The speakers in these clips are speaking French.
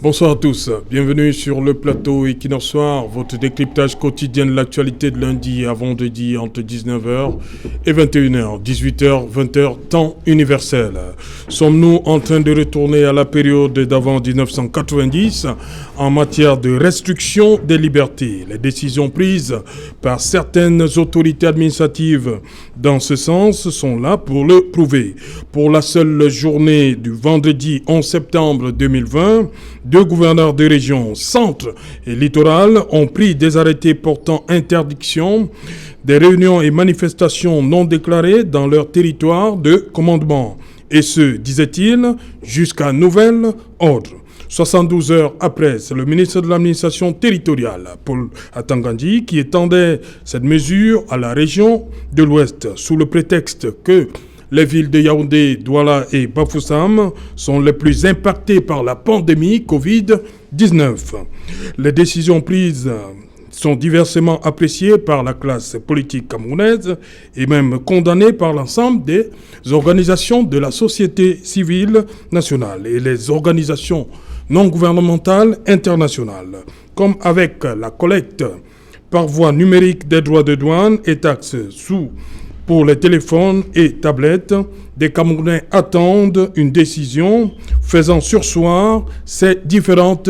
Bonsoir à tous, bienvenue sur le plateau Equinox Soir, votre décryptage quotidien de l'actualité de lundi à vendredi entre 19h et 21h, 18h, 20h, temps universel. Sommes-nous en train de retourner à la période d'avant 1990 en matière de restriction des libertés? Les décisions prises par certaines autorités administratives dans ce sens sont là pour le prouver. Pour la seule journée du vendredi 11 septembre 2020, deux gouverneurs de région centre et littoral ont pris des arrêtés portant interdiction des réunions et manifestations non déclarées dans leur territoire de commandement. Et ce, disait-il, jusqu'à nouvel ordre. 72 heures après, c'est le ministre de l'administration territoriale, Paul Atangandji, qui étendait cette mesure à la région de l'Ouest sous le prétexte que les villes de Yaoundé, Douala et Bafoussam sont les plus impactées par la pandémie Covid-19. Les décisions prises sont diversement appréciées par la classe politique camerounaise et même condamnées par l'ensemble des organisations de la société civile nationale et les organisations non gouvernementales internationales, comme avec la collecte par voie numérique des droits de douane et taxes pour les téléphones et tablettes. Des Camerounais attendent une décision faisant surseoir ces différentes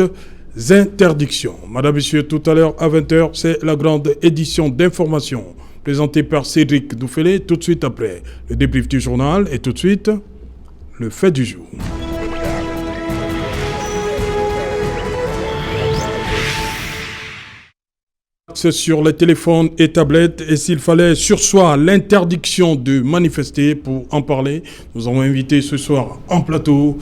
interdictions. Madame, Monsieur, tout à l'heure à 20h, c'est la grande édition d'information présentée par Cédric Doufélé. Tout de suite après, le débrief du journal et tout de suite, le fait du jour. Sur les téléphones et tablettes et s'il fallait surseoir l'interdiction de manifester. Pour en parler, nous avons invité ce soir en plateau,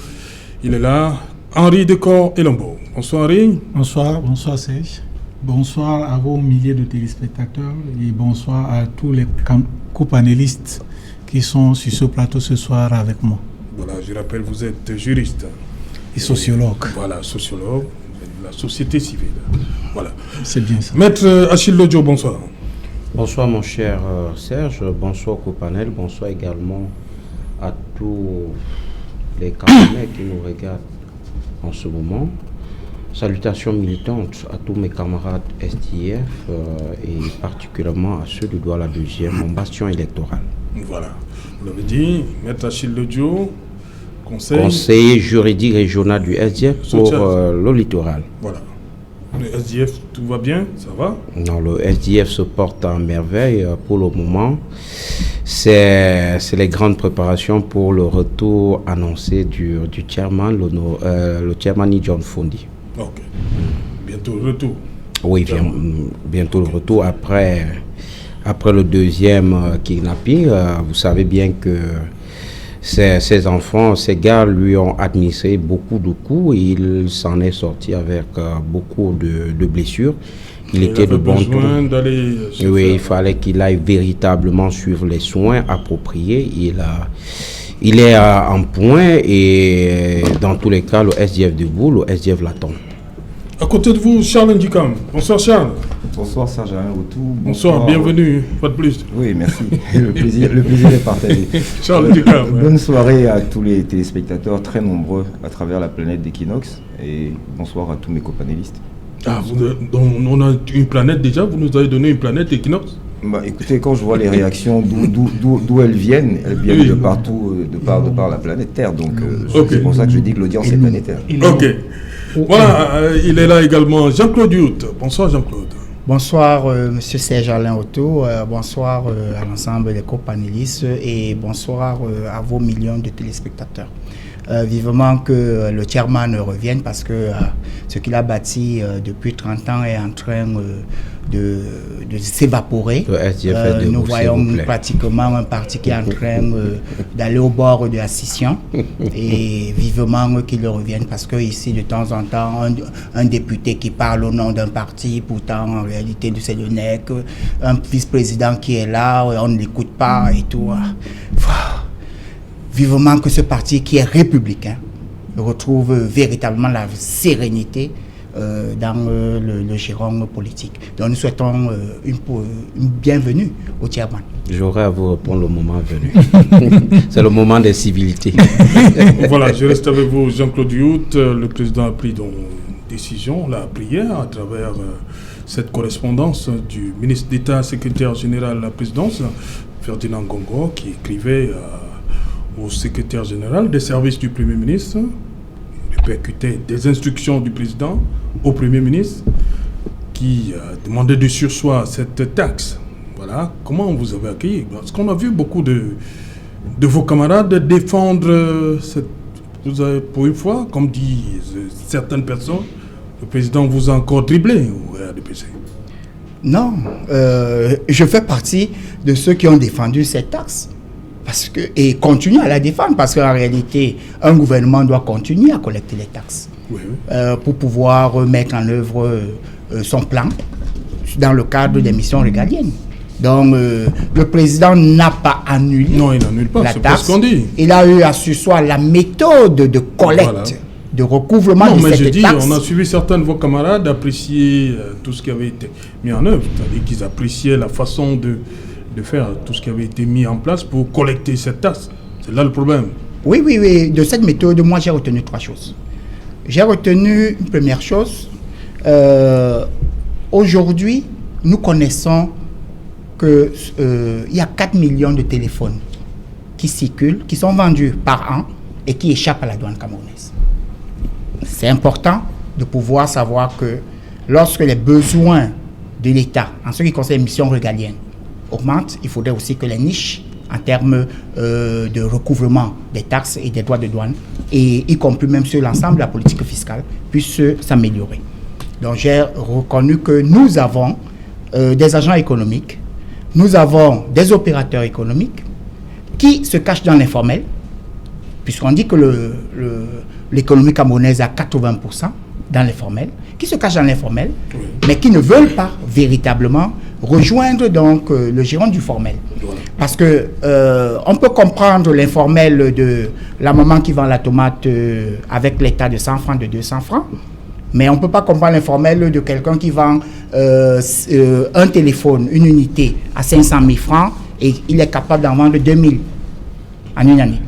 il est là, Henri Decor et Lombo. Bonsoir Henri. Bonsoir Serge. Bonsoir à vos milliers de téléspectateurs et bonsoir à tous les co-panélistes qui sont sur ce plateau ce soir avec moi. Voilà, je rappelle, vous êtes juriste. Et sociologue. Voilà, sociologue de la société civile. Voilà. C'est bien ça. Maître Achille Lodjo, bonsoir. Bonsoir mon cher Serge, bonsoir au panel, bonsoir également à tous les Camerounais qui nous regardent en ce moment. Salutations militantes à tous mes camarades STF et particulièrement à ceux de Douala 2e, mon bastion électoral. Voilà, vous l'avez dit, Maître Achille Lodjo, conseiller juridique régional du SDF pour le littoral. Voilà. Le SDF, tout va bien, ça va? Non, le SDF se porte en merveille pour le moment. C'est les grandes préparations pour le retour annoncé du chairman, le chairman John Fondi. Ok. Bientôt le retour. Oui, bientôt le retour après le deuxième kidnapping. Vous savez bien que ces enfants, ces gars lui ont administré beaucoup de coups et il s'en est sorti avec beaucoup de blessures. Il était de bon ton. Oui, il fallait qu'il aille véritablement suivre les soins appropriés. Il est en point et dans tous les cas, le SDF debout, le SDF l'attend. À côté de vous, Charles Ndikam. Bonsoir Charles. Bonsoir Serge Alain Autou. Bonsoir, bienvenue, pas de plus. Oui, merci. Le plaisir est partagé. Charles Ndikam. Bonne soirée à tous les téléspectateurs, très nombreux à travers la planète d'Equinox. Et bonsoir à tous mes copanélistes. Ah, on a une planète déjà, vous nous avez donné une planète Equinox? Bah, écoutez, quand je vois les réactions d'où elles viennent oui, de partout, de par la planète Terre. Donc c'est pour ça que je dis que l'audience est planétaire. Ok. Voilà, il est là également, Jean-Claude Youth. Bonsoir Jean-Claude. Bonsoir Monsieur Serge Alain Autou, bonsoir à l'ensemble des co-panélistes et bonsoir à vos millions de téléspectateurs. Vivement que le chairman revienne parce que ce qu'il a bâti depuis 30 ans est en train de s'évaporer. Nous voyons pratiquement un parti qui est en train d'aller au bord de la scission et vivement qu'il revienne parce que ici de temps en temps un député qui parle au nom d'un parti, pourtant en réalité c'est le NEC, un vice-président qui est là, on ne l'écoute pas et tout. Vivement que ce parti qui est républicain retrouve véritablement la sérénité dans le giron politique. Donc nous souhaitons une bienvenue au chairman. J'aurai à vous répondre le moment venu. C'est le moment des civilités. Voilà, je reste avec vous, Jean-Claude Youth. Le président a pris donc décision l'a pris hier à travers cette correspondance du ministre d'État, secrétaire général à la présidence, Ferdinand Gongo, qui écrivait au secrétaire général des services du Premier ministre, répercutait des instructions du président au Premier ministre, qui demandait de surseoir cette taxe. Voilà, comment vous avez accueilli? Parce qu'on a vu beaucoup de vos camarades défendre vous avez, pour une fois, comme disent certaines personnes, le président vous a encore dribblé au RDPC. Non, je fais partie de ceux qui ont défendu cette taxe et continuent à la défendre parce qu'en réalité, un gouvernement doit continuer à collecter les taxes pour pouvoir mettre en œuvre son plan dans le cadre des missions régaliennes. Donc, le président n'a pas annulé la taxe. Ce qu'on dit. Il a eu à surseoir la méthode de collecte, de recouvrement de cette taxe. Non, mais je dis, on a suivi certains de vos camarades apprécier tout ce qui avait été mis en œuvre. C'est-à-dire qu'ils appréciaient la façon de faire tout ce qui avait été mis en place pour collecter cette taxe. C'est là le problème. Oui. De cette méthode, moi, j'ai retenu 3 choses. J'ai retenu une première chose. Aujourd'hui, nous connaissons qu'il y a 4 millions de téléphones qui circulent, qui sont vendus par an et qui échappent à la douane camerounaise. C'est important de pouvoir savoir que lorsque les besoins de l'État, en ce qui concerne les missions régaliennes, augmentent, il faudrait aussi que les niches en termes de recouvrement des taxes et des droits de douane, et y compris même sur l'ensemble de la politique fiscale, puissent s'améliorer. Donc j'ai reconnu que nous avons des agents économiques, nous avons des opérateurs économiques qui se cachent dans l'informel, puisqu'on dit que l'économie camerounaise a 80% dans l'informel, qui se cachent dans l'informel, mais qui ne veulent pas véritablement rejoindre donc le giron du formel. Parce que on peut comprendre l'informel de la maman qui vend la tomate avec l'état de 100 francs, de 200 francs, mais on ne peut pas comprendre l'informel de quelqu'un qui vend un téléphone, une unité à 500 000 francs et il est capable d'en vendre 2000 en une année.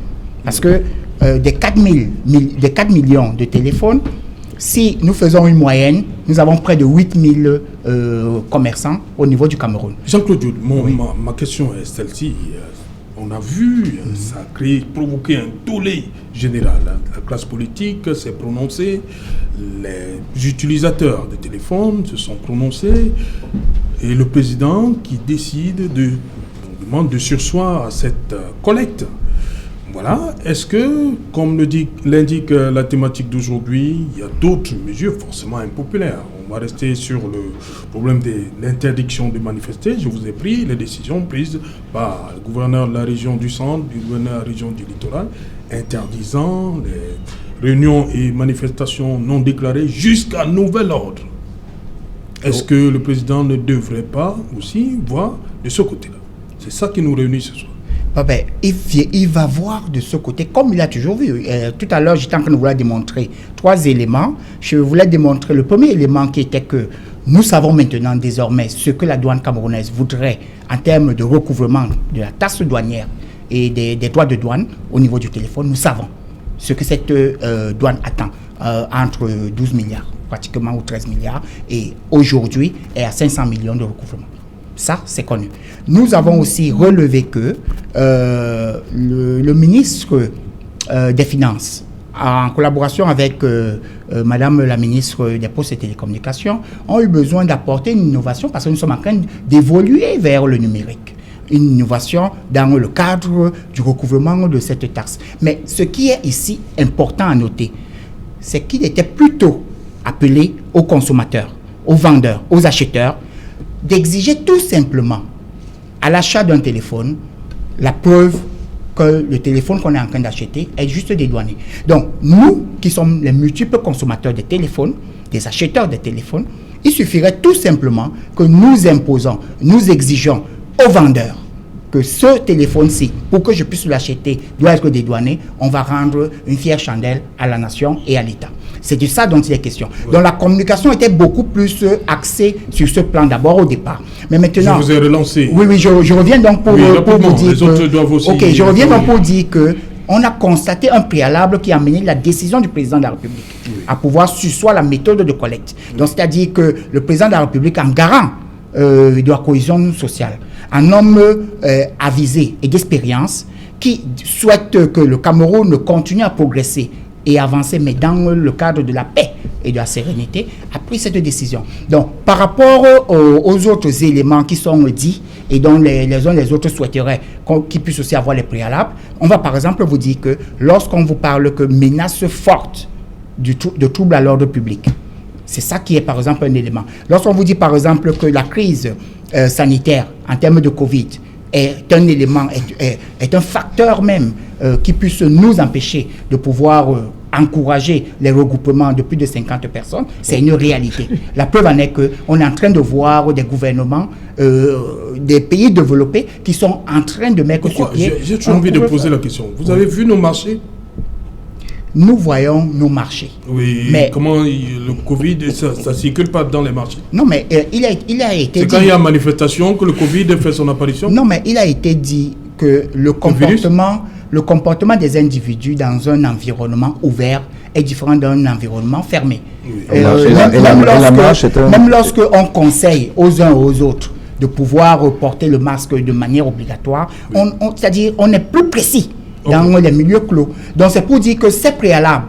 Parce que des 4 millions de téléphones, si nous faisons une moyenne, nous avons près de 8 000 commerçants au niveau du Cameroun. Jean-Claude, ma question est celle-ci. On a vu, ça a provoqué un tollé général. La classe politique s'est prononcée, les utilisateurs de téléphones se sont prononcés, et le président qui décide demande de surseoir à cette collecte. Voilà. Est-ce que, comme l'indique la thématique d'aujourd'hui, il y a d'autres mesures forcément impopulaires? On va rester sur le problème de l'interdiction de manifester. Je vous ai pris les décisions prises par le gouverneur de la région du centre, du gouverneur de la région du littoral, interdisant les réunions et manifestations non déclarées jusqu'à nouvel ordre. Est-ce que le président ne devrait pas aussi voir de ce côté-là? C'est ça qui nous réunit ce soir. Il va voir de ce côté, comme il a toujours vu. Tout à l'heure, j'étais en train de vous démontrer 3 éléments. Je voulais démontrer le premier élément qui était que nous savons maintenant désormais ce que la douane camerounaise voudrait en termes de recouvrement de la taxe douanière et des droits de douane au niveau du téléphone. Nous savons ce que cette douane attend, entre 12 milliards pratiquement ou 13 milliards et aujourd'hui est à 500 millions de recouvrement. Ça, c'est connu. Nous avons aussi relevé que le ministre des Finances, en collaboration avec Madame la ministre des Postes et Télécommunications, ont eu besoin d'apporter une innovation parce que nous sommes en train d'évoluer vers le numérique. Une innovation dans le cadre du recouvrement de cette taxe. Mais ce qui est ici important à noter, c'est qu'il était plutôt appelé aux consommateurs, aux vendeurs, aux acheteurs, d'exiger tout simplement à l'achat d'un téléphone la preuve que le téléphone qu'on est en train d'acheter est juste dédouané. Donc, nous qui sommes les multiples consommateurs des téléphones, des acheteurs de téléphones, il suffirait tout simplement que nous imposons, nous exigeons aux vendeurs que ce téléphone-ci, pour que je puisse l'acheter, doit être dédouané. On va rendre une fière chandelle à la nation et à l'État. C'est de ça dont il est question. Ouais. Donc la communication était beaucoup plus axée sur ce plan d'abord au départ. Mais maintenant... Je vous ai relancé. Oui, je reviens donc pour vous dire les autres doivent aussi... Ok, je reviens donc pour dire que on a constaté un préalable qui a amené la décision du président de la République à pouvoir sursoir la méthode de collecte. Donc, c'est-à-dire que le président de la République, en garant de la cohésion sociale, un homme avisé et d'expérience qui souhaite que le Cameroun continue à progresser et avancer, mais dans le cadre de la paix et de la sérénité, a pris cette décision. Donc, par rapport aux autres éléments qui sont dits et dont les uns les autres souhaiteraient qu'ils puissent aussi avoir les préalables, on va par exemple vous dire que lorsqu'on vous parle que menace forte de troubles à l'ordre public, c'est ça qui est par exemple un élément. Lorsqu'on vous dit par exemple que la crise sanitaire en termes de Covid est un élément, est un facteur même qui puisse nous empêcher de pouvoir encourager les regroupements de plus de 50 personnes, c'est une réalité. La preuve en est qu'on est en train de voir des gouvernements des pays développés qui sont en train de mettre sur pied... J'ai toujours envie de poser la question. Vous avez vu nos marchés? Nous voyons nos marchés. Oui, mais comment le Covid, ça ne circule pas dans les marchés? Non, mais il a été dit... C'est quand il y a manifestation que le Covid fait son apparition? Non, mais il a été dit que le comportement des individus dans un environnement ouvert est différent d'un environnement fermé. Oui. Même lorsque on conseille aux uns et aux autres de pouvoir porter le masque de manière obligatoire, c'est-à-dire on est plus précis dans les milieux clos. Donc c'est pour dire que ces préalables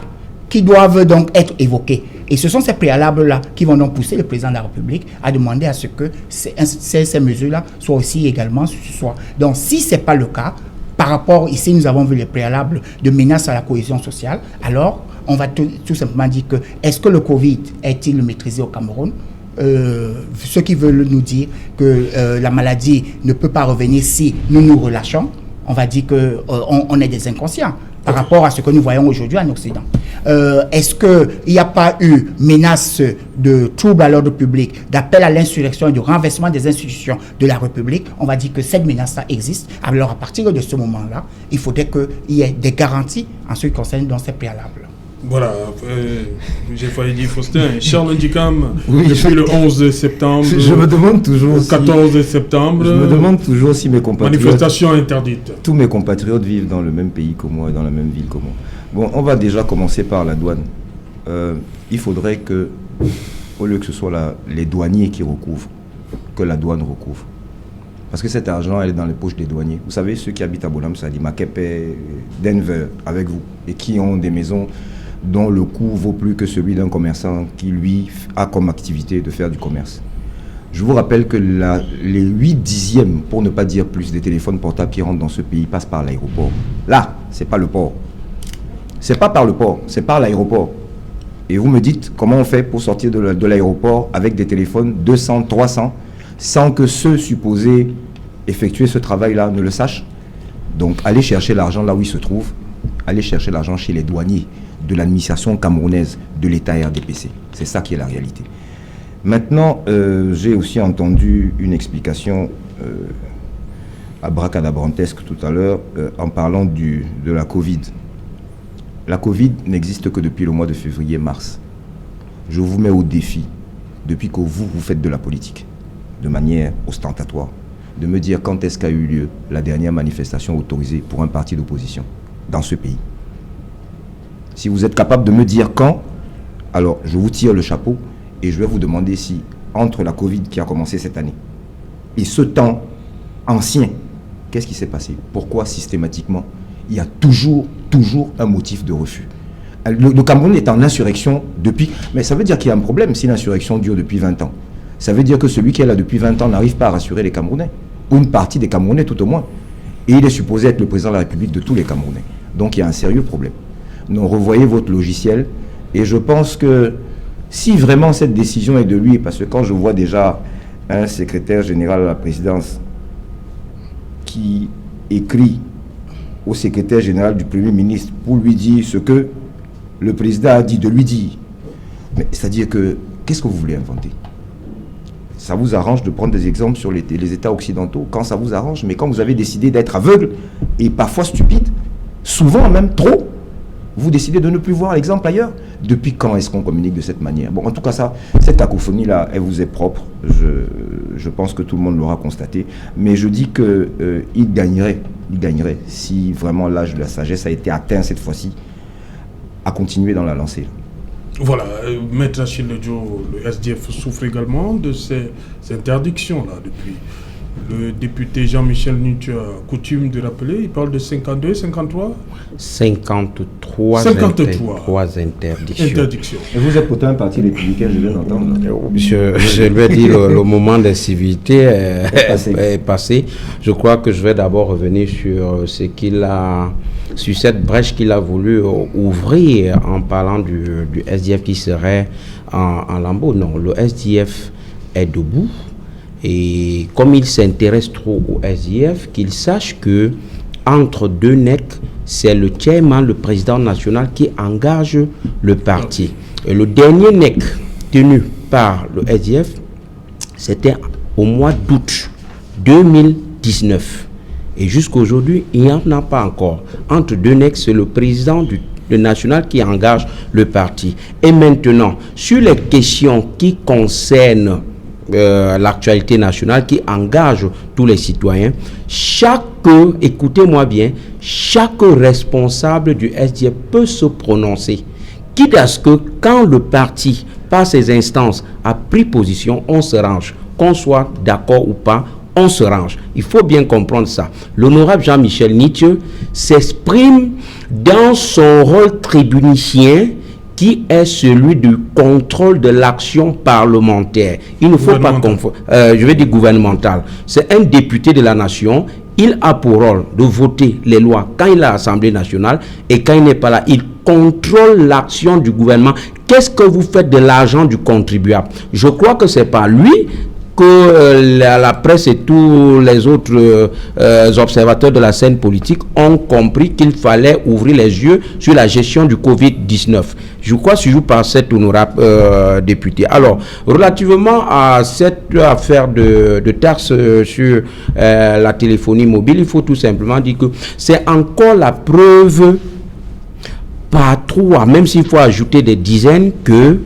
qui doivent donc être évoqués, et ce sont ces préalables-là qui vont donc pousser le président de la République à demander à ce que ces mesures-là soient aussi également soient. Donc si ce n'est pas le cas, par rapport, ici nous avons vu les préalables de menace à la cohésion sociale, alors on va tout simplement dire que est-ce que le Covid est-il maîtrisé au Cameroun? Ceux qui veulent nous dire que la maladie ne peut pas revenir si nous nous relâchons, on va dire qu'on est des inconscients par rapport à ce que nous voyons aujourd'hui en Occident. Est-ce qu'il n'y a pas eu menace de troubles à l'ordre public, d'appel à l'insurrection et de renversement des institutions de la République? On va dire que cette menace-là existe. Alors à partir de ce moment-là, il faudrait qu'il y ait des garanties en ce qui concerne dans ces préalables. Voilà, j'ai failli dire Faustin. Charles Ndikam, depuis le 11 septembre, je me demande toujours le 14 septembre, je me demande toujours si mes compatriotes... Manifestation interdite. Tous mes compatriotes vivent dans le même pays que moi, dans la même ville que moi. Bon, on va déjà commencer par la douane. Il faudrait que, au lieu que ce soit les douaniers qui recouvrent, que la douane recouvre. Parce que cet argent, elle est dans les poches des douaniers. Vous savez, ceux qui habitent à Bonham, ça dit Makepe, Denver, avec vous, et qui ont des maisons dont le coût vaut plus que celui d'un commerçant qui, lui, a comme activité de faire du commerce. Je vous rappelle que les 8/10, pour ne pas dire plus, des téléphones portables qui rentrent dans ce pays passent par l'aéroport. Là, c'est pas le port. C'est pas par le port, c'est par l'aéroport. Et vous me dites comment on fait pour sortir de l'aéroport avec des téléphones 200, 300, sans que ceux supposés effectuer ce travail-là ne le sachent. Donc, allez chercher l'argent là où il se trouve. Allez chercher l'argent chez les douaniers de l'administration camerounaise de l'État RDPC. C'est ça qui est la réalité. Maintenant, j'ai aussi entendu une explication abracadabrantesque tout à l'heure en parlant de la Covid. La Covid n'existe que depuis le mois de février-mars. Je vous mets au défi, depuis que vous faites de la politique, de manière ostentatoire, de me dire quand est-ce qu'a eu lieu la dernière manifestation autorisée pour un parti d'opposition dans ce pays. Si vous êtes capable de me dire quand, alors je vous tire le chapeau et je vais vous demander si, entre la Covid qui a commencé cette année et ce temps ancien, qu'est-ce qui s'est passé? Pourquoi systématiquement il y a toujours un motif de refus? Le Cameroun est en insurrection depuis... Mais ça veut dire qu'il y a un problème si l'insurrection dure depuis 20 ans. Ça veut dire que celui qui est là depuis 20 ans n'arrive pas à rassurer les Camerounais, ou une partie des Camerounais tout au moins. Et il est supposé être le président de la République de tous les Camerounais. Donc il y a un sérieux problème. Donc revoyez votre logiciel, et je pense que si vraiment cette décision est de lui, parce que quand je vois déjà un secrétaire général à la présidence qui écrit au secrétaire général du Premier ministre pour lui dire ce que le président a dit de lui dire, mais c'est-à-dire que, qu'est-ce que vous voulez inventer? Ça vous arrange de prendre des exemples sur les États occidentaux quand ça vous arrange, mais quand vous avez décidé d'être aveugle et parfois stupide, souvent même trop, vous décidez de ne plus voir l'exemple ailleurs. Depuis quand est-ce qu'on communique de cette manière? Bon, en tout cas, cette cacophonie-là, elle vous est propre. Je pense que tout le monde l'aura constaté. Mais je dis qu'il gagnerait il gagnerait, si vraiment l'âge de la sagesse a été atteint cette fois-ci, à continuer dans la lancée. Voilà, Maître Achille Dio, le SDF souffre également de ces interdictions-là depuis. Le député Jean-Michel Nitue a coutume de rappeler, il parle de 52, 53 53 interdictions. Et vous êtes pourtant un parti républicain, je viens d'entendre. Je vais dire le moment des civilités est passé. Je crois que je vais d'abord revenir sur sur cette brèche qu'il a voulu ouvrir en parlant du SDF qui serait en lambeaux. Non, le SDF est debout. Et comme il s'intéresse trop au SDF, qu'il sache que entre deux necks, c'est le chairman, le président national, qui engage le parti. Et le dernier nec tenu par le SDF, c'était au mois d'août 2019. Et jusqu'à aujourd'hui, il n'y en a pas encore. Entre deux necks, c'est le président le national qui engage le parti. Et maintenant, sur les questions qui concernent l'actualité nationale, qui engage tous les citoyens, écoutez-moi bien, chaque responsable du SDF peut se prononcer. Quitte à ce que quand le parti, par ses instances, a pris position, on se range. Qu'on soit d'accord ou pas, on se range. Il faut bien comprendre ça. L'honorable Jean-Michel Nitue s'exprime dans son rôle tribunicien, qui est celui du contrôle de l'action parlementaire. Il ne faut pas confondre, je vais dire gouvernemental. C'est un député de la nation. Il a pour rôle de voter les lois quand il est à l'Assemblée nationale, et quand il n'est pas là, il contrôle l'action du gouvernement. Qu'est-ce que vous faites de l'argent du contribuable? Je crois que c'est pas lui que la presse et tous les autres observateurs de la scène politique ont compris qu'il fallait ouvrir les yeux sur la gestion du Covid-19. Je crois suivi par cet honorable député. Alors, relativement à cette affaire de taxe sur la téléphonie mobile, il faut tout simplement dire que c'est encore la preuve par 3, même s'il faut ajouter des dizaines, que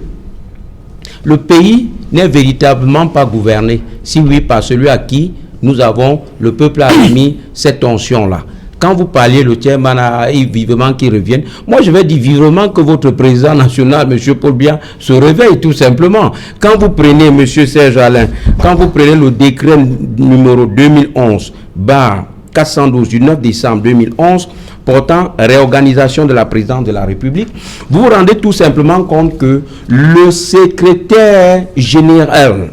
le pays n'est véritablement pas gouverné, si oui, par celui à qui le peuple a mis cette tension-là. Quand vous parliez, le chairman a vivement qu'il revienne. Moi, je vais dire vivement que votre président national, M. Paul Biya, se réveille tout simplement. Quand vous prenez, M. Serge Alain, quand vous prenez le décret numéro 2011/412 du 9 décembre 2011, portant réorganisation de la présidence de la République, vous vous rendez tout simplement compte que le secrétaire général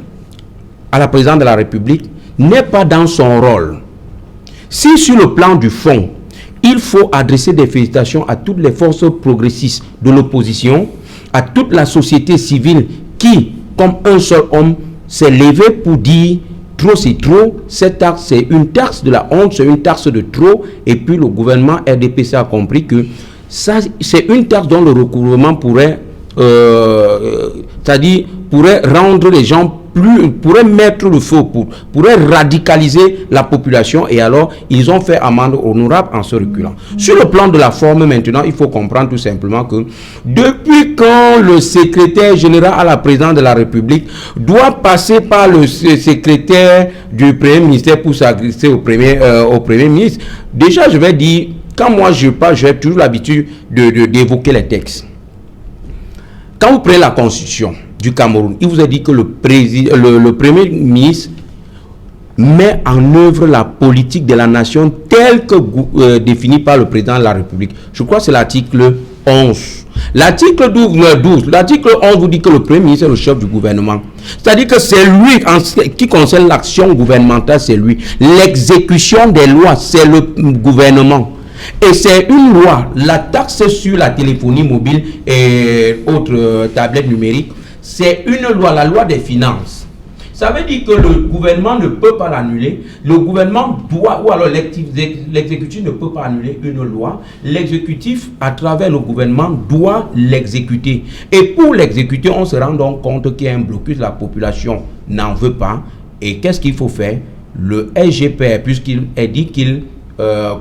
à la présidence de la République n'est pas dans son rôle. Si sur le plan du fond, il faut adresser des félicitations à toutes les forces progressistes de l'opposition, à toute la société civile qui, comme un seul homme, s'est levé pour dire trop c'est trop, cette taxe c'est une taxe de la honte, c'est une taxe de trop, et puis le gouvernement RDPC a compris que ça c'est une taxe dont le recouvrement pourrait pourrait rendre les gens pourrait mettre le feu, pourrait radicaliser la population, et alors ils ont fait amende honorable en se reculant. Sur le plan de la forme maintenant, il faut comprendre tout simplement que depuis quand le secrétaire général à la présidence de la République doit passer par le secrétaire du Premier ministère pour s'adresser au Premier ministre, déjà je vais dire, quand moi je parle, j'ai toujours l'habitude d'évoquer les textes. Quand vous prenez la Constitution du Cameroun, il vous a dit que le Premier ministre met en œuvre la politique de la nation telle que définie par le président de la République. Je crois que c'est l'article 11. L'article 12, l'article 11 vous dit que le Premier ministre est le chef du gouvernement. C'est-à-dire que c'est lui, en ce qui concerne l'action gouvernementale, c'est lui. L'exécution des lois, c'est le gouvernement. Et c'est une loi, la taxe sur la téléphonie mobile et autres tablettes numériques, c'est une loi, la loi des finances. Ça veut dire que le gouvernement ne peut pas l'annuler. Le gouvernement doit, ou alors l'exécutif ne peut pas annuler une loi. L'exécutif, à travers le gouvernement, doit l'exécuter. Et pour l'exécuter, on se rend donc compte qu'il y a un blocus, la population n'en veut pas. Et qu'est-ce qu'il faut faire? Le SGPR, puisqu'il est dit qu'il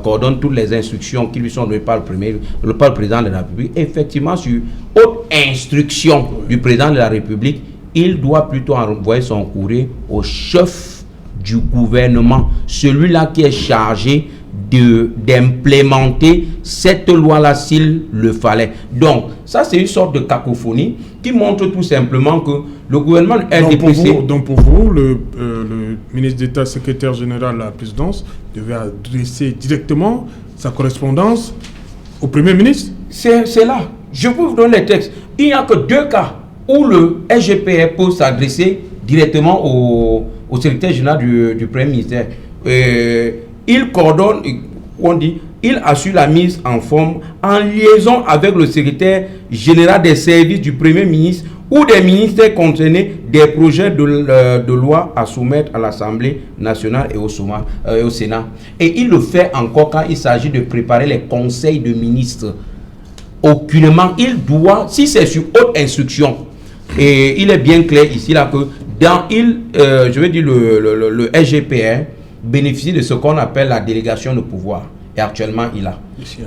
coordonne toutes les instructions qui lui sont données par le président de la République, effectivement, sur haute instruction du président de la République, il doit plutôt envoyer son courrier au chef du gouvernement, celui-là qui est chargé d'implémenter cette loi-là s'il le fallait. Donc, ça c'est une sorte de cacophonie qui montre tout simplement que le gouvernement RDPC... Donc pour vous, le ministre d'État, secrétaire général à la présidence, devait adresser directement sa correspondance au Premier ministre? C'est là. Je peux vous donner les textes. Il n'y a que 2 cas où le SGPR peut s'adresser directement au secrétaire général du Premier ministère. Il coordonne, on dit, il assure la mise en forme en liaison avec le secrétaire général des services du Premier ministre ou des ministères concernés des projets de loi à soumettre à l'Assemblée nationale et au Sénat. Et il le fait encore quand il s'agit de préparer les conseils de ministres. Aucunement, il doit, si c'est sur haute instruction, et il est bien clair ici là que je veux dire le SGPR bénéficie de ce qu'on appelle la délégation de pouvoir. Et actuellement, il a.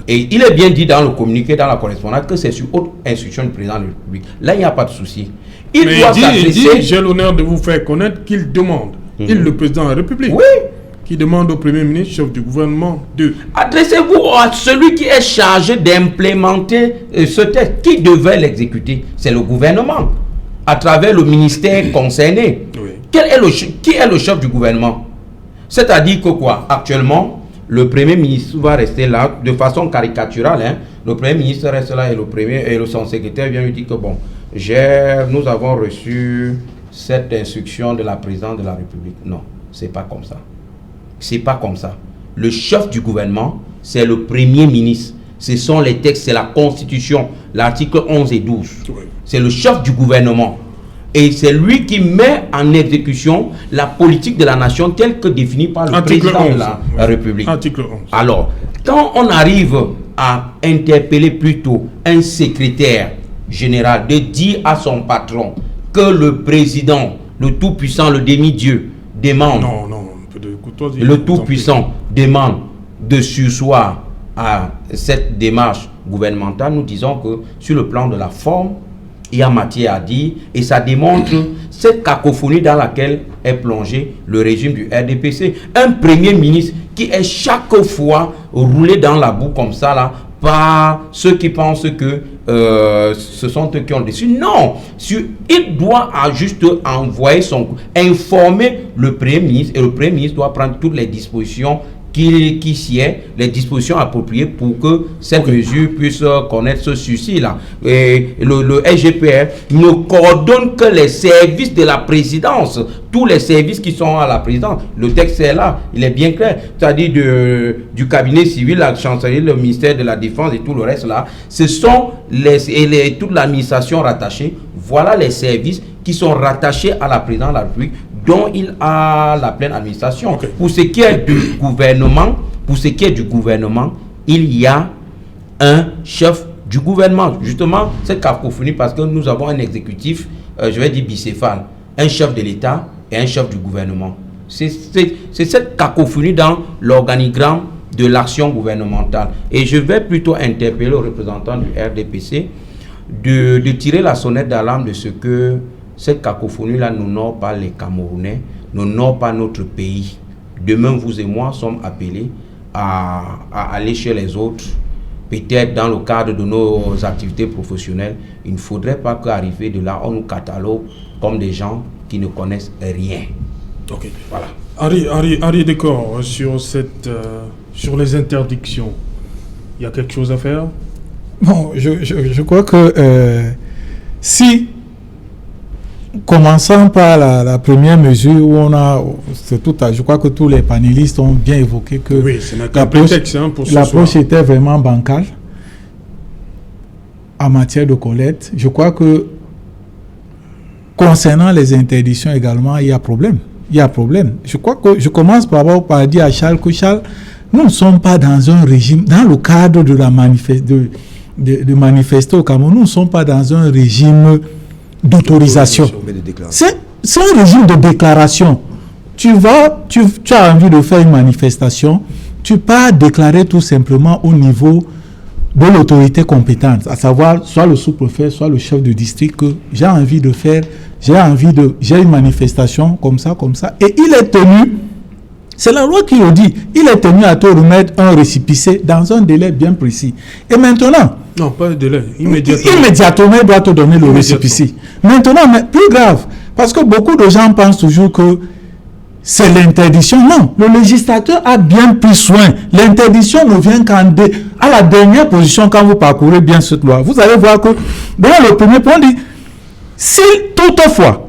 Et il est bien dit dans le communiqué, dans la correspondance, que c'est sur haute instruction du président de la République. Là, il n'y a pas de souci. Il dit, j'ai l'honneur de vous faire connaître qu'il demande, le président de la République, qui demande au Premier ministre, chef du gouvernement, de... Adressez-vous à celui qui est chargé d'implémenter ce texte. Qui devait l'exécuter? C'est le gouvernement, à travers le ministère concerné. Oui. Qui est le chef du gouvernement? C'est-à-dire que quoi? Actuellement, le Premier ministre va rester là de façon caricaturale. Hein. Le Premier ministre reste là et son secrétaire vient lui dire que bon, nous avons reçu cette instruction de la présidente de la République. Non, c'est pas comme ça. C'est pas comme ça. Le chef du gouvernement, c'est le Premier ministre. Ce sont les textes, c'est la Constitution, l'article 11 et 12. Oui. C'est le chef du gouvernement. Et c'est lui qui met en exécution la politique de la nation telle que définie par le président de la République. Article 11. Alors, quand on arrive à interpeller plutôt un secrétaire général de dire à son patron que le président, le tout-puissant, le demi-dieu, demande... Le tout-puissant demande de surseoir à cette démarche gouvernementale, nous disons que sur le plan de la forme, il y a matière à dire et ça démontre cette cacophonie dans laquelle est plongé le régime du RDPC. Un Premier ministre qui est chaque fois roulé dans la boue comme ça là par ceux qui pensent que ce sont eux qui ont décidé. Non, il doit juste informer le Premier ministre et le Premier ministre doit prendre toutes les dispositions qui s'y est, les dispositions appropriées pour que cette mesure puisse connaître ce souci-là. Et le SGPR ne coordonne que les services de la présidence, tous les services qui sont à la présidence. Le texte est là, il est bien clair. C'est-à-dire du cabinet civil, la chancellerie, le ministère de la Défense et tout le reste là. Ce sont toute l'administration rattachée. Voilà les services qui sont rattachés à la présidence de la République, dont il a la pleine administration. Okay. Pour ce qui est du gouvernement, il y a un chef du gouvernement. Justement, cette cacophonie, parce que nous avons un exécutif, je vais dire bicéphale, un chef de l'État et un chef du gouvernement. C'est cette cacophonie dans l'organigramme de l'action gouvernementale. Et je vais plutôt interpeller le représentant du RDPC de tirer la sonnette d'alarme de ce que cette cacophonie-là n'honore pas les Camerounais, n'honore pas notre pays. Demain, vous et moi sommes appelés à aller chez les autres, peut-être dans le cadre de nos activités professionnelles. Il ne faudrait pas qu'arriver de là, on nous catalogue comme des gens qui ne connaissent rien. Ok, voilà. Henri Décor, sur les interdictions, il y a quelque chose à faire? Bon, je crois que si... Commençons par la première mesure où je crois que tous les panélistes ont bien évoqué que l'approche était vraiment bancale en matière de collecte. Je crois que concernant les interdictions également, il y a problème. Je crois que je commence par dire à Charles que Charles, nous ne sommes pas dans un régime, dans le cadre de la de manifester au Cameroun, nous ne sommes pas dans un régime d'autorisation. C'est un régime de déclaration. Tu as envie de faire une manifestation, tu peux déclarer tout simplement au niveau de l'autorité compétente, à savoir soit le sous-préfet, soit le chef de district, que j'ai une manifestation comme ça, et il est tenu C'est la loi qui le dit. Il est tenu à te remettre un récépissé dans un délai bien précis. Et maintenant... Non, pas de délai. Immédiatement. Immédiatement, il doit te donner le récépissé. Maintenant, mais plus grave, parce que beaucoup de gens pensent toujours que c'est l'interdiction. Non, le législateur a bien pris soin. L'interdiction ne vient qu'à la dernière position quand vous parcourez bien cette loi. Vous allez voir que dans le premier point, on dit, si toutefois,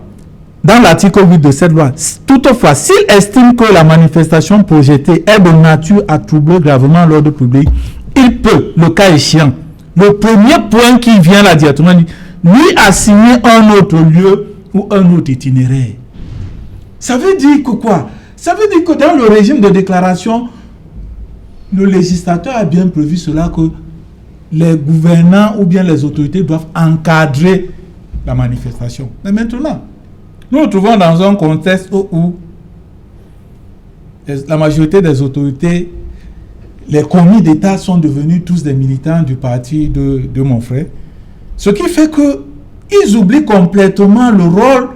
dans l'article 8 de cette loi, toutefois, s'il estime que la manifestation projetée est de nature à troubler gravement l'ordre public, il peut, le cas échéant, le premier point qui vient là directement, lui assigner un autre lieu ou un autre itinéraire. Ça veut dire que quoi? Ça veut dire que dans le régime de déclaration, le législateur a bien prévu cela, que les gouvernants ou bien les autorités doivent encadrer la manifestation. Mais maintenant, nous nous trouvons dans un contexte où la majorité des autorités, les commis d'État sont devenus tous des militants du parti de mon frère. Ce qui fait qu'ils oublient complètement le rôle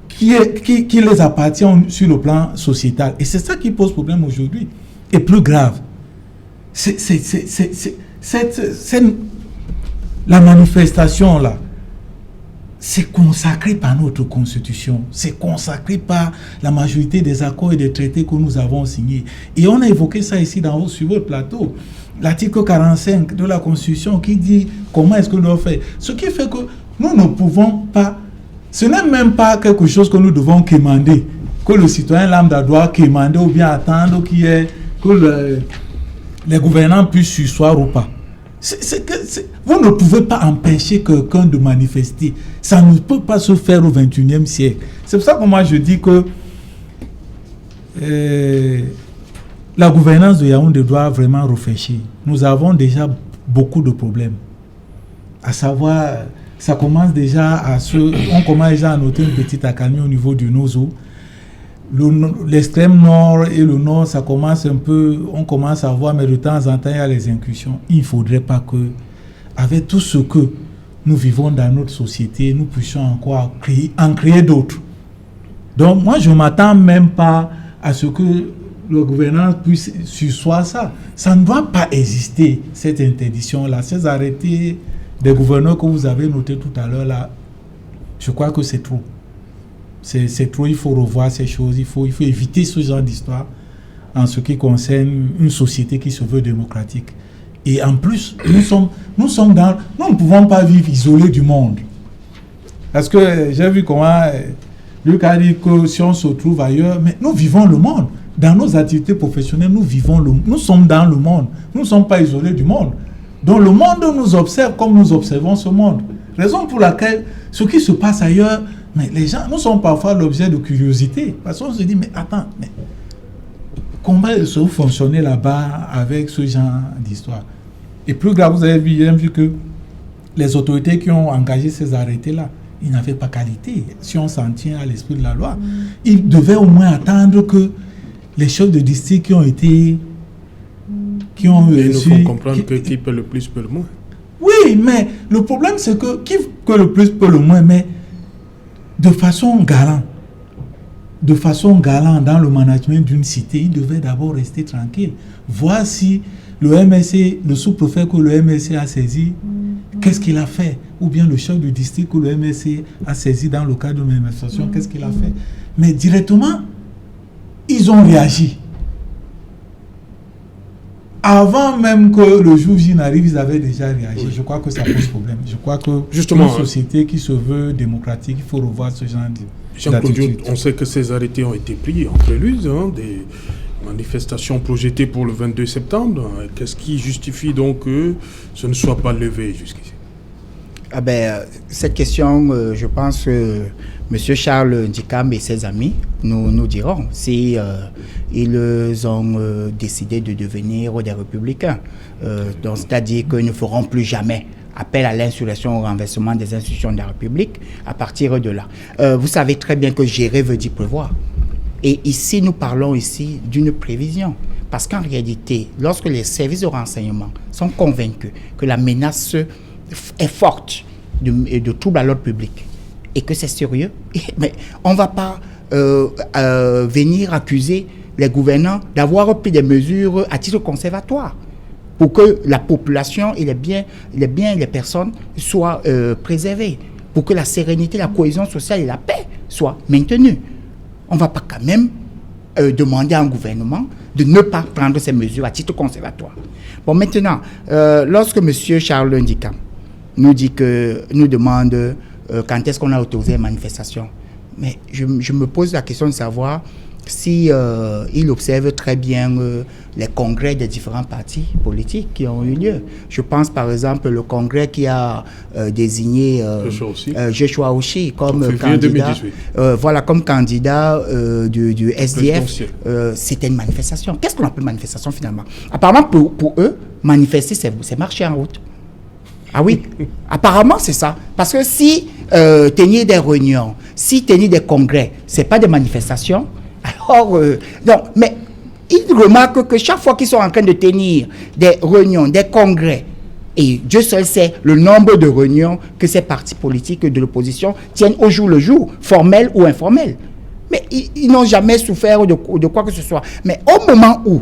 qui les appartient sur le plan sociétal. Et c'est ça qui pose problème aujourd'hui. Et plus grave, la manifestation là, c'est consacré par notre constitution, c'est consacré par la majorité des accords et des traités que nous avons signés. Et on a évoqué ça ici sur votre plateau. L'article 45 de la constitution qui dit comment est-ce que nous devons faire. Ce qui fait que nous ne pouvons pas, ce n'est même pas quelque chose que nous devons quémander, que le citoyen lambda doit quémander ou bien attendre que les gouvernants puissent surseoir ou pas. Vous ne pouvez pas empêcher quelqu'un de manifester. Ça ne peut pas se faire au XXIe siècle. C'est pour ça que moi je dis que la gouvernance de Yaoundé doit vraiment réfléchir. Nous avons déjà beaucoup de problèmes. À savoir, ça commence déjà on commence déjà à noter une petite accalmie au niveau du Nozo. L'extrême nord et le nord, ça commence un peu, on commence à voir, mais de temps en temps, il y a les incursions. Il ne faudrait pas que, avec tout ce que nous vivons dans notre société, nous puissions encore en créer d'autres. Donc, moi, je ne m'attends même pas à ce que le gouvernement puisse surseoir ça. Ça ne doit pas exister, cette interdiction-là. Ces arrêtés des gouverneurs que vous avez notés tout à l'heure, là, je crois que c'est trop. C'est trop, il faut revoir ces choses, il faut éviter ce genre d'histoire en ce qui concerne une société qui se veut démocratique. Et en plus, nous ne pouvons pas vivre isolés du monde. Parce que j'ai vu comment Luc a dit que si on se trouve ailleurs, mais nous vivons le monde. Dans nos activités professionnelles, nous sommes dans le monde. Nous ne sommes pas isolés du monde. Donc le monde nous observe comme nous observons ce monde. Raison pour laquelle ce qui se passe ailleurs, mais les gens, nous sommes parfois l'objet de curiosité. Parce qu'on se dit, mais attends, mais comment est-ce que vous fonctionnez là-bas avec ce genre d'histoire? Et plus grave, vous avez vu que les autorités qui ont engagé ces arrêtés-là, ils n'avaient pas qualité. Si on s'en tient à l'esprit de la loi, ils devaient au moins attendre que les chefs de district qui ont été... Et il faut comprendre que qui peut le plus peut le moins. Oui, mais le problème c'est que qui peut le plus peut le moins, mais de façon galante dans le management d'une cité, il devait d'abord rester tranquille. Voir si le MSC, le sous-préfet que le MSC a saisi, qu'est-ce qu'il a fait? Ou bien le chef du district que le MSC a saisi dans le cadre de manifestation, qu'est-ce qu'il a fait? Mais directement, ils ont réagi. Avant même que le jour J n'arrive, ils avaient déjà réagi. Oui. Je crois que ça pose problème. Je crois que justement, une société qui se veut démocratique, il faut revoir ce genre d'attitude. On sait que ces arrêtés ont été pris en prélude des manifestations projetées pour le 22 septembre. Qu'est-ce qui justifie donc que ce ne soit pas levé jusqu'ici? Cette question, je pense que M. Charles Ndikam et ses amis nous diront si ils ont décidé de devenir des républicains. Donc, c'est-à-dire qu'ils ne feront plus jamais appel à l'insurrection au renversement des institutions de la République à partir de là. Vous savez très bien que gérer veut dire prévoir. Et ici, nous parlons ici d'une prévision. Parce qu'en réalité, lorsque les services de renseignement sont convaincus que la menace est forte de trouble à l'ordre public et que c'est sérieux, mais on ne va pas venir accuser les gouvernants d'avoir pris des mesures à titre conservatoire pour que la population et les biens, les personnes soient préservés, pour que la sérénité, la cohésion sociale et la paix soient maintenues. On ne va pas quand même demander à un gouvernement de ne pas prendre ces mesures à titre conservatoire. Bon, maintenant, lorsque M. Charles Ndika nous demande quand est-ce qu'on a autorisé les manifestations, mais je me pose la question de savoir si il observe très bien les congrès des différents partis politiques qui ont eu lieu. Je pense par exemple le congrès qui a désigné Joshua Oshie comme candidat, comme candidat du SDF. C'était une manifestation. Qu'est-ce qu'on appelle manifestation finalement? Apparemment pour eux, manifester c'est marcher en route. Ah oui, apparemment c'est ça. Parce que si tenir des réunions, si tenir des congrès, c'est pas des manifestations. Alors, non, mais ils remarquent que chaque fois qu'ils sont en train de tenir des réunions, des congrès, et Dieu seul sait le nombre de réunions que ces partis politiques de l'opposition tiennent au jour le jour, formels ou informels. Mais ils n'ont jamais souffert de quoi que ce soit. Mais au moment où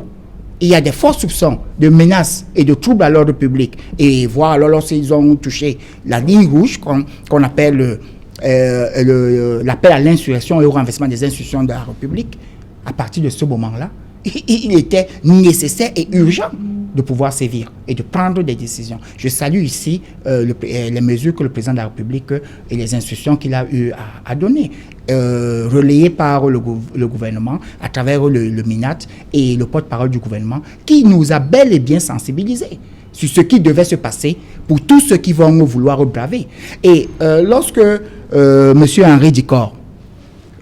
il y a des forts soupçons de menaces et de troubles à l'ordre public, et voire alors lorsqu'ils ont touché la ligne rouge qu'on appelle l'appel à l'insurrection et au renversement des institutions de la République, à partir de ce moment-là, il était nécessaire et urgent de pouvoir sévir et de prendre des décisions. Je salue ici les mesures que le président de la République et les instructions qu'il a eu à donner, relayées par le gouvernement à travers le MINAT et le porte-parole du gouvernement, qui nous a bel et bien sensibilisés sur ce qui devait se passer pour tous ceux qui vont vouloir braver. Et lorsque M. Henri Dicor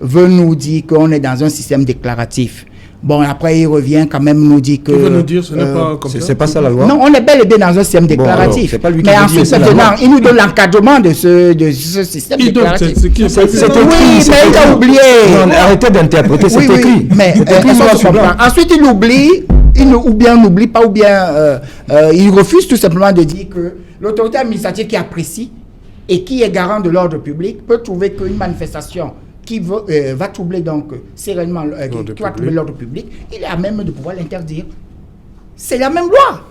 veut nous dire qu'on est dans un système déclaratif, bon, après il revient quand même nous dire que... Il veut nous dire ce n'est pas comme ça. C'est pas ça la loi? Non, on est bel et bien dans un système déclaratif. Alors, pas lui qui mais veut ensuite, dire, maintenant, il nous donne l'encadrement de ce système déclaratif. C'est écrit. Oui, mais il a oublié. Non, arrêtez d'interpréter, c'est écrit. Mais ensuite, il oublie, ou bien n'oublie pas, ou bien il refuse tout simplement de dire que l'autorité administrative qui apprécie et qui est garant de l'ordre public peut trouver qu'une manifestation qui va troubler donc sereinement qui va troubler l'ordre public, il est à même de pouvoir l'interdire. C'est la même loi.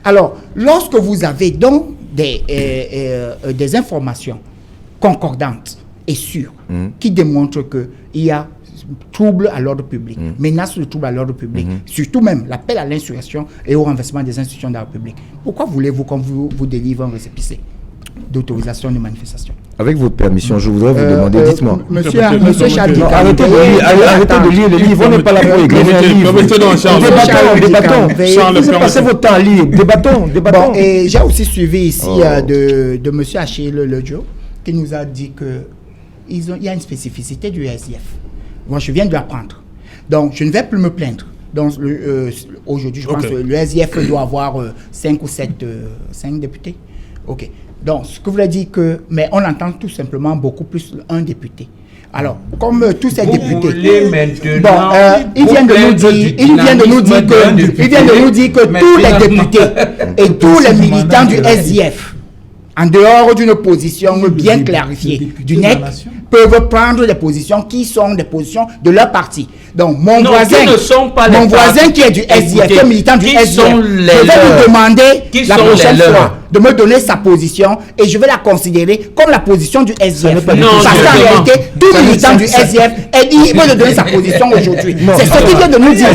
Alors, lorsque vous avez donc des informations concordantes et sûres qui démontrent qu'il y a trouble à l'ordre public, menace de trouble à l'ordre public, surtout même l'appel à l'insurrection et au renversement des institutions de la République, pourquoi voulez-vous qu'on vous délivre un récépissé d'autorisation de manifestation? Avec votre permission, je voudrais vous demander, dites-moi. Monsieur Charles Dicam, arrêtez de lire les livres, on n'est pas là pour écrire un livre. Débattons, passez votre temps à lire, débattons. Bon, et j'ai aussi suivi ici de monsieur Achille Lejo, qui nous a dit qu'il y a une spécificité du SDF. Moi, je viens de l'apprendre. Donc, je ne vais plus me plaindre. Donc, aujourd'hui, je pense que le SDF doit avoir 5 ou 7 députés. OK. Donc, ce que vous voulez dire mais on entend tout simplement beaucoup plus un député. Alors, comme tous ces députés, il vient de nous dire que tous les députés et tous les militants du SDF, en dehors d'une position bien clarifiée du NEC, peuvent prendre des positions qui sont des positions de leur parti. Donc, mon voisin qui est du SDF, qui est militant du SDF, je vais lui demander la prochaine fois de me donner sa position et je vais la considérer comme la position du SDF. Parce qu'en réalité, tout militant du SDF est libre de donner sa position aujourd'hui. C'est ce qu'il vient de nous dire.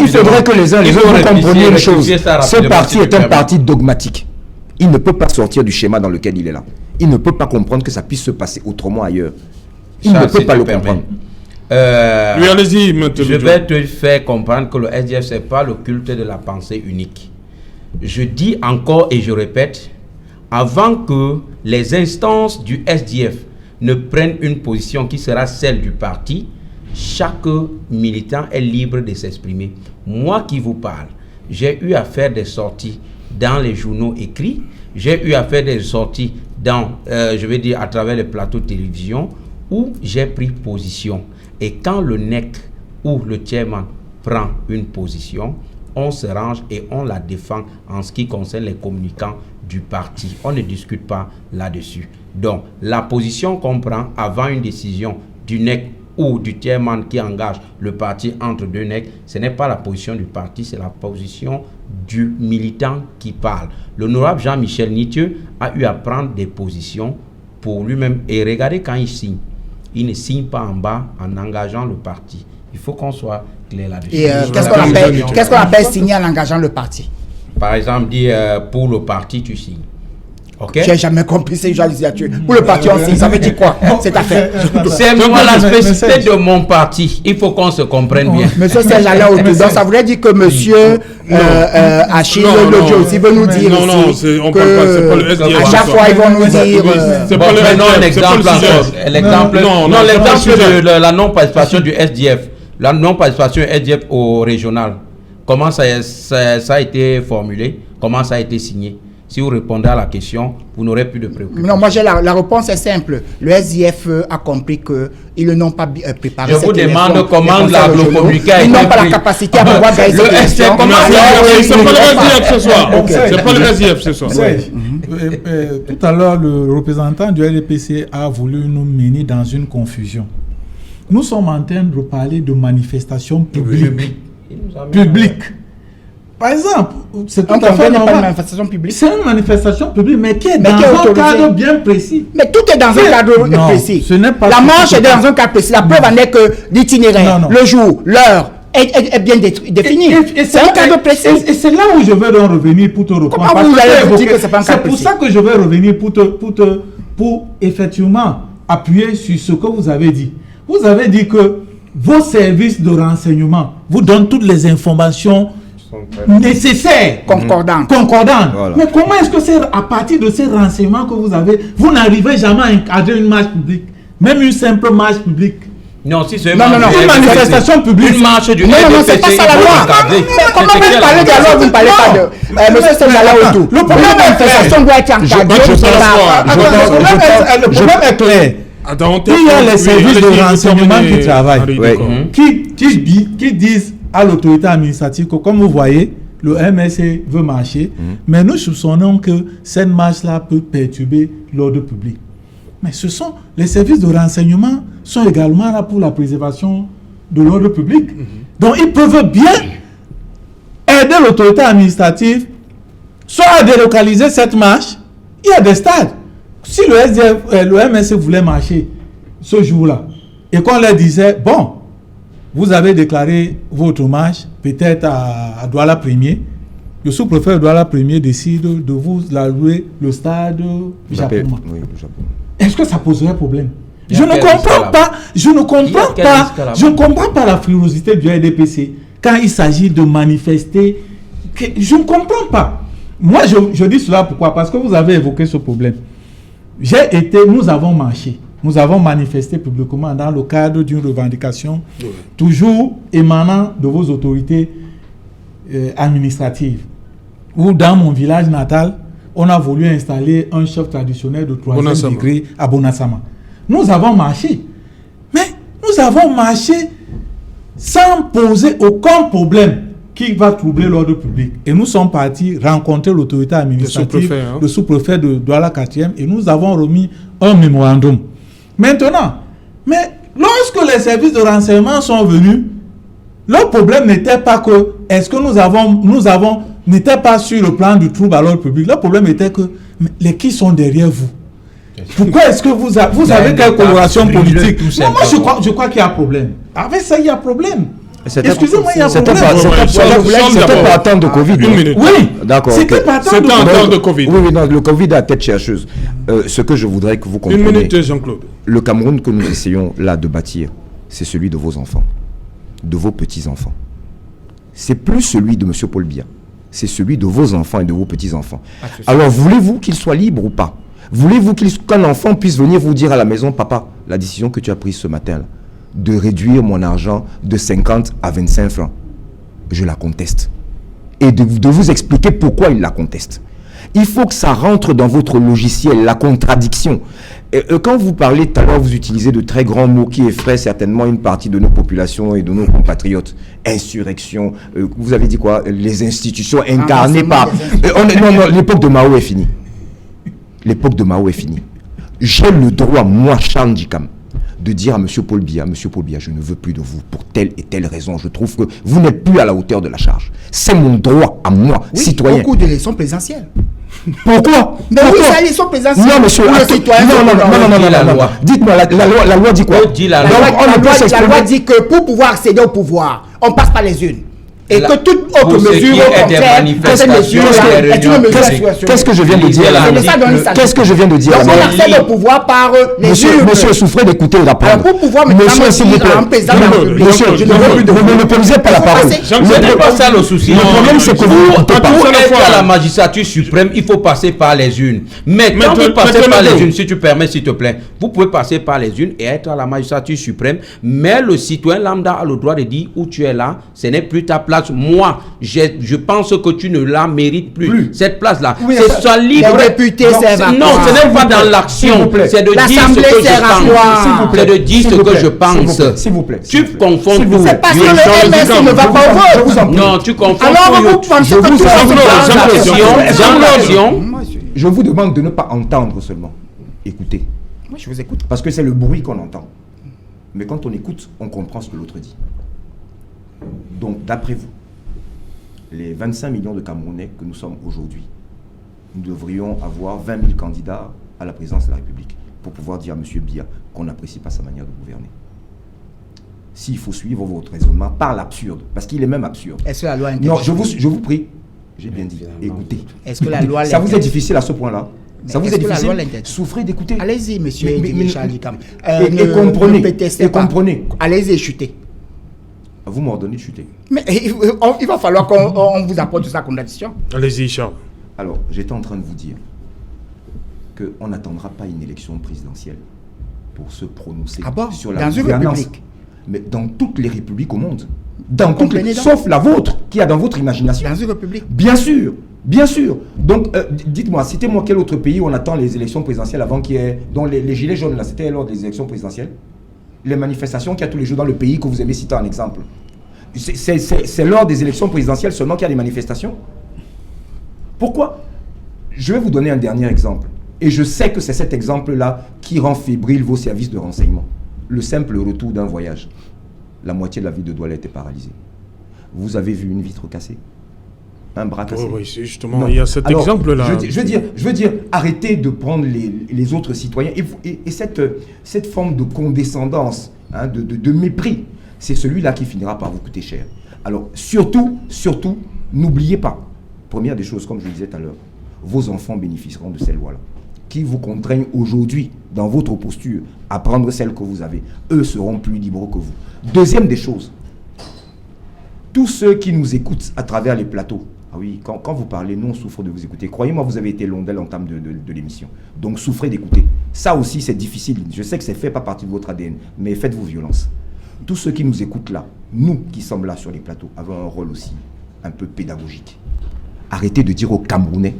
Il faudrait que les uns les autres compreniez une chose. Ce parti est un parti dogmatique. Il ne peut pas sortir du schéma dans lequel il est là. Il ne peut pas comprendre que ça puisse se passer autrement ailleurs. Il ne peut pas le comprendre. Allez-y maintenant. Je vais te faire comprendre que le SDF, ce n'est pas le culte de la pensée unique. Je dis encore et je répète, avant que les instances du SDF ne prennent une position qui sera celle du parti, chaque militant est libre de s'exprimer. Moi qui vous parle, j'ai eu à faire des sorties dans les journaux écrits, j'ai eu à faire des sorties dans, je vais dire, à travers les plateaux de télévision où j'ai pris position. Et quand le NEC ou le chairman prend une position, on se range et on la défend en ce qui concerne les communicants du parti. On ne discute pas là-dessus. Donc, la position qu'on prend avant une décision du NEC ou du chairman qui engage le parti entre deux NEC, ce n'est pas la position du parti, c'est la position du militant qui parle. L'honorable Jean-Michel Nitieux a eu à prendre des positions pour lui-même. Et regardez quand il signe. Il ne signe pas en bas en engageant le parti. Il faut qu'on soit clair là-dessus. Et qu'est-ce qu'on appelle signer en engageant le parti? Par exemple, dire pour le parti, tu signes. Okay. J'ai jamais compris ces gens qui pour le parti on signe, ça veut dire quoi cette affaire? C'est moi la spécificité de mon parti. Il faut qu'on se comprenne bien. Monsieur Serge Alain Autou, donc ça voudrait dire que monsieur Achille Lodjo aussi veut nous dire on parle pas, c'est pas le SDF. À chaque fois ils vont nous dire c'est pas le SDF. L'exemple de la non-participation du SDF, la non-participation SDF au régional, comment ça a été formulé, comment ça a été signé? Si vous répondez à la question, vous n'aurez plus de préoccupation. Non, moi j'ai la réponse est simple. Le SDF a compris qu'ils n'ont pas préparé. Je vous demande comment l'agrocommuniqué a été. Ils n'ont pas la capacité à pouvoir gagner cette élection. C'est pas le SDF ce soir. C'est pas le SDF ce soir. Tout à l'heure, le représentant du RDPC a voulu nous mener dans une confusion. Nous sommes en train de parler de manifestations publiques. Par exemple, c'est tout à fait normal. Une manifestation publique. C'est une manifestation publique, mais qui est dans un cadre bien précis. Mais tout est dans un cadre précis. Ce n'est pas la marche est dans un cadre précis. La preuve en est que l'itinéraire, le jour, l'heure est bien défini. C'est un cadre précis. Et c'est là où je vais donc revenir pour te répondre. Comment vous allez dire que c'est pas un cadre précis? C'est pour ça que je vais revenir pour effectivement appuyer sur ce que vous avez dit. Vous avez dit que vos services de renseignement vous donnent toutes les informations nécessaires, concordantes. Voilà. Mais comment est-ce que c'est à partir de ces renseignements que vous avez, vous n'arrivez jamais à encadrer une marche publique, même une simple marche publique? Non, si c'est une manifestation publique, une marche du non, c'est pas ça la loi. Mais comment vous parlez de la loi, vous ne parlez pas de monsieur Semala Autou. Le problème de la manifestation doit être encadré. Le problème est clair. Il y a les services de renseignement qui travaillent, qui disent à l'autorité administrative que, comme vous voyez, le MSC veut marcher, mais nous soupçonnons que cette marche-là peut perturber l'ordre public. Mais ce sont les services de renseignement sont également là pour la préservation de l'ordre public. Donc ils peuvent bien aider l'autorité administrative soit à délocaliser cette marche. Il y a des stades. Si le MSC voulait marcher ce jour-là et qu'on leur disait, bon, vous avez déclaré votre marche peut-être à Douala 1er, le sous-préfet de Douala 1er décide de vous allouer le stade japonais. Oui, le Japon. Est-ce que ça poserait problème? Je ne comprends pas la frilosité du RDPC quand il s'agit de manifester. Je ne comprends pas. Moi, je dis cela pourquoi? Parce que vous avez évoqué ce problème. Nous avons marché, nous avons manifesté publiquement dans le cadre d'une revendication toujours émanant de vos autorités administratives. Ou dans mon village natal, on a voulu installer un chef traditionnel de 3e degré à Bonassama. Nous avons marché, mais nous avons marché sans poser aucun problème qui va troubler l'ordre public. Et nous sommes partis rencontrer l'autorité administrative, le sous-préfet de Douala 4e, et nous avons remis un mémorandum. Maintenant, mais lorsque les services de renseignement sont venus, leur problème n'était pas que, est-ce que nous avons n'était pas sur le plan du trouble à l'ordre public. Le problème était que qui sont derrière vous? Pourquoi est-ce que vous avez quelle coloration politique? Non, moi je crois qu'il y a problème. Avec ça, il y a problème. Excusez-moi, il y a problème. C'était pas temps de Covid. Une minute. Oui, d'accord. C'était pas temps de Covid. Oui, non, le Covid a tête chercheuse. Ce que je voudrais que vous compreniez. Une minute, Jean-Claude. Le Cameroun que nous essayons là de bâtir, c'est celui de vos enfants, de vos petits-enfants. C'est plus celui de M. Paul Biya. C'est celui de vos enfants et de vos petits-enfants. Alors, voulez-vous qu'il soit libre ou pas? Voulez-vous qu'un enfant puisse venir vous dire à la maison, papa, la décision que tu as prise ce matin, là, de réduire mon argent de 50 à 25 francs, je la conteste. Et de vous expliquer pourquoi il la conteste. Il faut que ça rentre dans votre logiciel, la contradiction. Et quand vous parlez tout à l'heure, vous utilisez de très grands mots qui effraient certainement une partie de nos populations et de nos compatriotes. Insurrection, vous avez dit quoi? Les institutions incarnées par... non, l'époque de Mao est finie. L'époque de Mao est finie. j'ai le droit, moi, Charles Ndjikam, de dire à M. Paul Biya, je ne veux plus de vous pour telle et telle raison. Je trouve que vous n'êtes plus à la hauteur de la charge. C'est mon droit à moi, oui, citoyen. Beaucoup d'élections présidentielles. Pourquoi? Mais oui, c'est l'élection présidentielle. Non, monsieur. Non. Dites-moi, la loi dit quoi? La loi dit que pour pouvoir accéder au pouvoir, on passe par les urnes. Et que toute autre mesure qu'est-ce que je viens de dire? Qu'est-ce que je viens de dire? Donc on accède au pouvoir par les urnes. Monsieur, souffrez d'écouter et d'apprendre. Pour pouvoir me ne me posez pas la parole. Ce n'est pas ça le souci. Le problème, c'est que pour être à la magistrature suprême, il faut passer par les urnes. Mais quand vous passez par les urnes, si tu permets, s'il te plaît, vous pouvez passer par les urnes et être à la magistrature suprême. Mais le citoyen lambda a le droit de dire où tu es là, ce n'est plus ta place. Moi, je pense que tu ne la mérites plus. Cette place-là, oui, c'est ça libre. Les députés servent à quoi? Non, ce n'est pas dans l'action. C'est de dire ce que je pense. C'est de dire ce que je pense. S'il vous plaît. Tu confonds tout. C'est parce que le MS ne va pas au vote. Non, tu confonds tout. Alors vous pensez que je vous demande de ne pas entendre seulement. Écoutez. Moi, je vous écoute. Parce que c'est le bruit qu'on entend. Mais quand on écoute, on comprend ce que l'autre dit. Donc, d'après vous, les 25 millions de Camerounais que nous sommes aujourd'hui, nous devrions avoir 20 000 candidats à la présidence de la République pour pouvoir dire à M. Biya qu'on n'apprécie pas sa manière de gouverner. S'il faut suivre votre raisonnement par l'absurde, parce qu'il est même absurde. Est-ce que la loi Non, je vous prie, j'ai bien dit, écoutez. Est-ce que la loi ça vous est difficile à ce point-là? Ça vous est difficile? Souffrez d'écouter. Allez-y, monsieur. Et comprenez. Allez-y, chutez. Vous m'ordonnez de chuter. Mais il va falloir qu'on vous apporte sa contradiction. Allez-y, Charles. Alors, j'étais en train de vous dire qu'on n'attendra pas une élection présidentielle pour se prononcer sur la gouvernance. Une république. Mais dans toutes les républiques au monde. Sauf la vôtre, qui a dans votre imagination. Dans une république. Bien sûr. Bien sûr. Donc, dites-moi, citez-moi quel autre pays où on attend les élections présidentielles avant qu'il y ait... dont les gilets jaunes, là, c'était lors des élections présidentielles. Les manifestations qu'il y a tous les jours dans le pays que vous aimez citer en exemple. C'est lors des élections présidentielles seulement qu'il y a des manifestations. Pourquoi? Je vais vous donner un dernier exemple. Et je sais que c'est cet exemple-là qui rend fébrile vos services de renseignement. Le simple retour d'un voyage. La moitié de la ville de Douala était paralysée. Vous avez vu une vitre cassée? Un bras cassé? Oui, justement, il y a cet exemple-là. Je veux dire, arrêtez de prendre les autres citoyens. Et cette forme de condescendance, hein, de mépris, c'est celui-là qui finira par vous coûter cher. Alors, surtout, n'oubliez pas, première des choses, comme je le disais tout à l'heure, vos enfants bénéficieront de ces lois-là, qui vous contraignent aujourd'hui, dans votre posture, à prendre celle que vous avez. Eux seront plus libres que vous. Deuxième des choses, tous ceux qui nous écoutent à travers les plateaux, ah oui, quand vous parlez, nous on souffre de vous écouter. Croyez-moi, vous avez été long dès l'entame de l'émission. Donc souffrez d'écouter. Ça aussi c'est difficile. Je sais que c'est fait pas partie de votre ADN, mais faites-vous violence. Tous ceux qui nous écoutent là, nous qui sommes là sur les plateaux, avons un rôle aussi un peu pédagogique. Arrêtez de dire aux Camerounais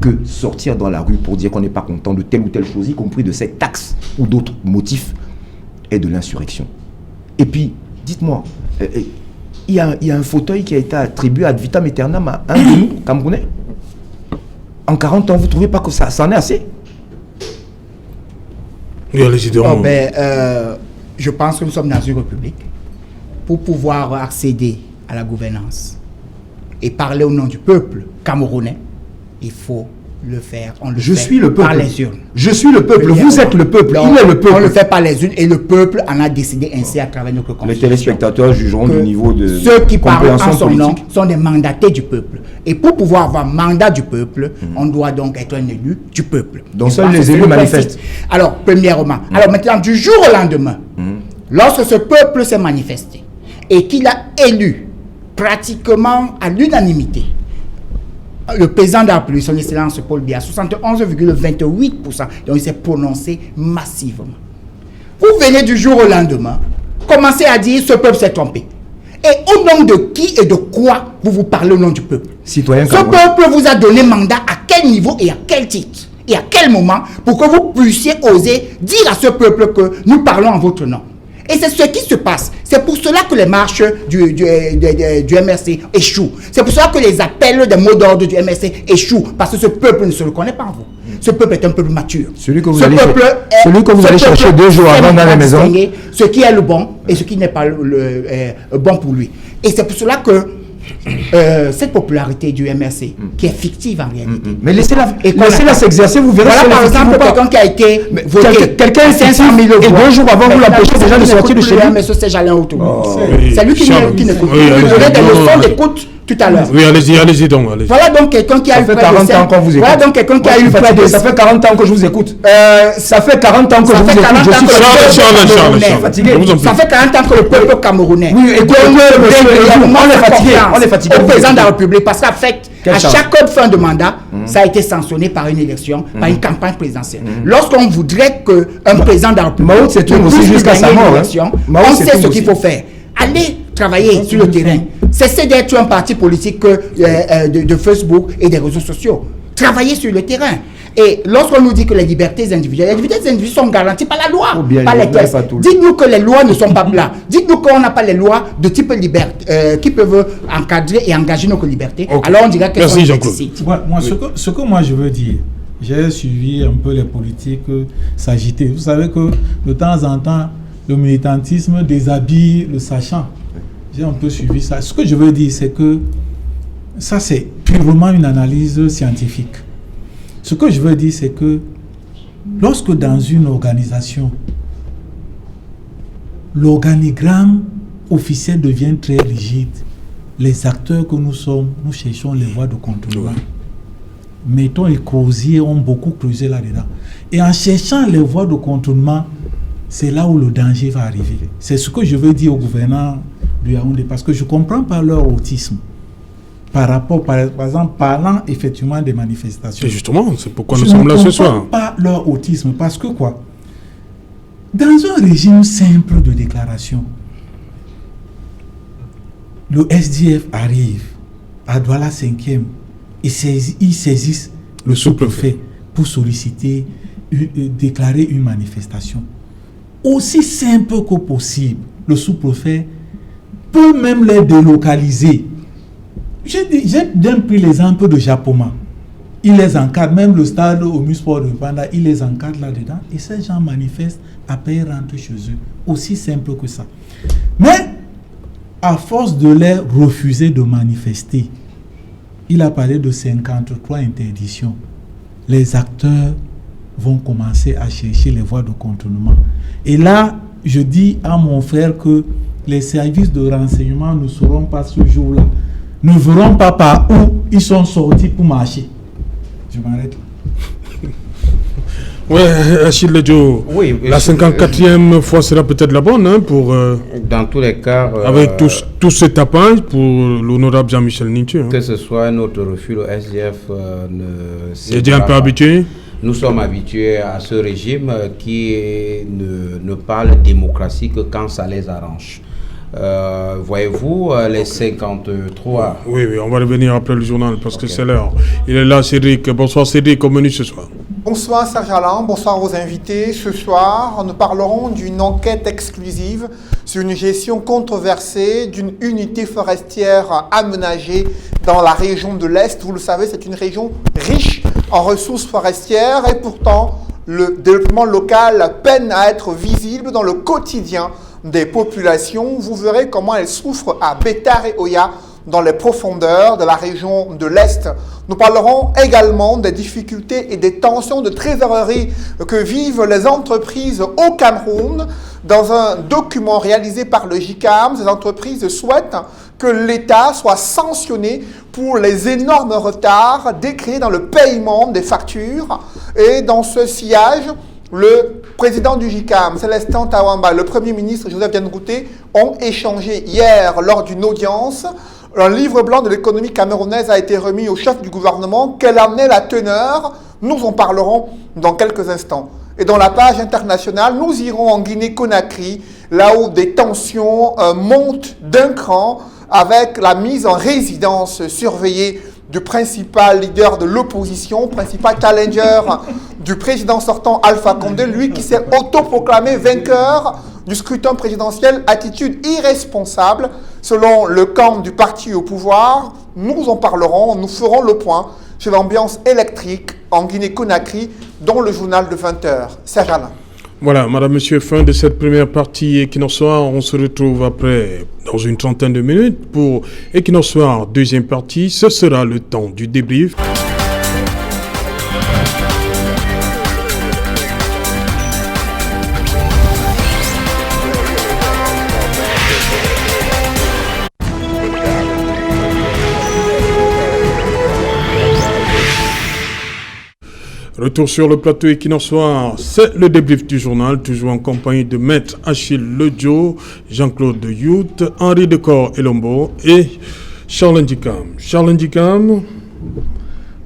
que sortir dans la rue pour dire qu'on n'est pas content de telle ou telle chose, y compris de cette taxe ou d'autres motifs, est de l'insurrection. Et puis, dites-moi, il y a un fauteuil qui a été attribué ad vitam aeternam à un de nous, Camerounais. En 40 ans, vous ne trouvez pas que ça en est assez? Oui, allez-y, je pense que nous sommes dans une république. Pour pouvoir accéder à la gouvernance et parler au nom du peuple camerounais, il faut le faire. Je suis le peuple. Par les urnes. Je suis le peuple. Vous êtes le peuple. Il est le peuple. On le fait par les urnes et le peuple en a décidé ainsi à travers notre constitution. Les téléspectateurs jugeront du niveau de ceux qui parlent en son politique. nom sont des mandatés du peuple. Et pour pouvoir avoir mandat du peuple, on doit donc être un élu du peuple. Donc seuls les élus manifestent. Alors, premièrement. Alors maintenant, du jour au lendemain, lorsque ce peuple s'est manifesté et qu'il a élu pratiquement à l'unanimité le président de la République, son excellence Paul Biya, 71,28%, donc il s'est prononcé massivement. Vous venez du jour au lendemain, commencez à dire ce peuple s'est trompé. Et au nom de qui et de quoi vous parlez au nom du peuple? Citoyen ce peuple vous a donné mandat à quel niveau et à quel titre et à quel moment pour que vous puissiez oser dire à ce peuple que nous parlons en votre nom? Et c'est ce qui se passe. C'est pour cela que les marches du MRC échouent. C'est pour cela que les appels des mots d'ordre du MRC échouent. Parce que ce peuple ne se reconnaît pas en vous. ce peuple est un peuple mature. Celui que vous Ce allez peuple cher- celui que vous ce allez peuple chercher 2 jours sait avant dans la maison. distinguer ce qui est le bon et ce qui n'est pas bon pour lui. Et c'est pour cela que cette popularité du MRC, qui est fictive en réalité. Mais laissez-la Et qu'on laissez-la a- s'exercer, vous verrez Voilà si elle par est effective exemple ou pas. quelqu'un qui a été voté. Quelqu'un est 500 000 fictif, et voix. 2 jours avant, vous Mais l'empêchez déjà de finalement, sortir de chez lui. lui. Mais c'est Jalin autour. Oui, C'est lui qui Charles. n'écoute. Oui, Vous allez-y. aurez des Non, leçons allez-y. d'écoute tout à l'heure. Oui, allez-y donc. Allez-y. Voilà donc quelqu'un qui a Ça eu fait près de 40 ans cinq- qu'on vous écoute. Voilà donc quelqu'un qui Moi, a je eu suis près fatigué. de Ça fait 40 ans que je vous écoute. Ça fait 40 ans que je ça vous fait écoute. 40 Je ans suis que le Charles, peuple Charles, camerounais- Charles. fatigué. Je vous en prie. Ça fait 40 ans que le peuple camerounais Oui, écoutez, monsieur, on est fatigué, on est fatigué. au président de la République parce qu'en fait, Quelle à chance. chaque fin de mandat, ça a été sanctionné par une élection, par une campagne présidentielle. Lorsqu'on voudrait qu'un président de la République Mao Tse-tung ne aussi puisse jusqu'à gagner sa mort, une hein. élection, Mao on Tse-tung sait ce aussi. qu'il faut faire. Allez travailler sur le terrain. Cessez d'être un parti politique de Facebook et des réseaux sociaux. Travaillez sur le terrain. Et lorsqu'on nous dit que les libertés individuelles sont garanties par la loi, Ou bien, par les il y a textes. pas tout. Dites-nous que les lois ne sont pas là. Dites-nous qu'on n'a pas les lois de type liberté qui peuvent encadrer et engager nos libertés. Ok. Alors on dirait qu'elles Merci, sont Jean-Claude. illicites. Moi, ce que moi je veux dire, j'ai suivi un peu les politiques s'agiter. Vous savez que de temps en temps, le militantisme déshabille le sachant. J'ai un peu suivi ça. Ce que je veux dire, c'est que ça, c'est purement une analyse scientifique. Ce que je veux dire, c'est que lorsque dans une organisation, l'organigramme officiel devient très rigide, les acteurs que nous sommes, nous cherchons les voies de contournement. Mettons, les creusiers ont beaucoup creusé là-dedans. Et en cherchant les voies de contournement, c'est là où le danger va arriver. C'est ce que je veux dire aux gouvernants du Yaoundé, parce que je comprends pas leur autisme. Par rapport, par exemple, parlant effectivement des manifestations. Et justement, c'est pourquoi nous Je sommes ne là ce comprends soir. pas leur autisme, parce que quoi? Dans un régime simple de déclaration, le SDF arrive à Douala 5e et ils saisissent le sous-préfet pour solliciter, déclarer une manifestation. Aussi simple que possible, le sous-préfet peut même les délocaliser. J'ai bien pris l'exemple de Japoma. Il les encadre, même le stade au Musport de Panda, il les encadre là-dedans. Et ces gens manifestent, après ils rentrent chez eux. Aussi simple que ça. Mais, à force de les refuser de manifester, il a parlé de 53 interdictions. Les acteurs vont commencer à chercher les voies de contournement. Et là, je dis à mon frère que les services de renseignement ne seront pas ce jour-là. Ne verront pas par où ils sont sortis pour marcher. Je m'arrête là. Oui, Achille Ledjo, Oui, la 54e fois sera peut-être la bonne hein, pour, dans tous les cas, avec tout ce tapage pour l'honorable Jean-Michel Nintu. Hein. que ce soit notre refus, le SDF ne Il est déjà un peu habitué. Nous sommes habitués à ce régime qui ne parle démocratie que quand ça les arrange. Voyez-vous, les 53... Oui, on va revenir après le journal parce que c'est l'heure. Il est là, Cédric. Bonsoir Cédric, au menu ce soir. Bonsoir Serge Alain, bonsoir aux invités. Ce soir, nous parlerons d'une enquête exclusive sur une gestion controversée d'une unité forestière aménagée dans la région de l'Est. Vous le savez, c'est une région riche en ressources forestières et pourtant, le développement local peine à être visible dans le quotidien des populations. Vous verrez comment elles souffrent à Bétar et Oya dans les profondeurs de la région de l'Est. Nous parlerons également des difficultés et des tensions de trésorerie que vivent les entreprises au Cameroun. Dans un document réalisé par le JICAM, ces entreprises souhaitent que l'État soit sanctionné pour les énormes retards décrits dans le paiement des factures. Et dans ce sillage, le président du JICAM, Célestin Tawamba, le Premier ministre Joseph Diane-Gouté ont échangé hier lors d'une audience. Un livre blanc de l'économie camerounaise a été remis au chef du gouvernement. Quelle en est la teneur? Nous en parlerons dans quelques instants. Et dans la page internationale, nous irons en Guinée-Conakry, là où des tensions montent d'un cran avec la mise en résidence surveillée du principal leader de l'opposition, principal challenger du président sortant Alpha Condé, lui qui s'est autoproclamé vainqueur du scrutin présidentiel, attitude irresponsable selon le camp du parti au pouvoir. Nous en parlerons, nous ferons le point sur l'ambiance électrique en Guinée-Conakry, dont le journal de 20h. Serge Alain. Voilà, madame, monsieur, fin de cette première partie Equinox Soir. On se retrouve après, dans une trentaine de minutes, pour Equinox Soir, deuxième partie. Ce sera le temps du débrief. Retour sur le plateau Equinox Soir, c'est le débrief du journal, toujours en compagnie de Maître Achille Ledjo, Jean-Claude Youth, Henri Decor Elombo et Charles Ndikam. Charles Ndikam,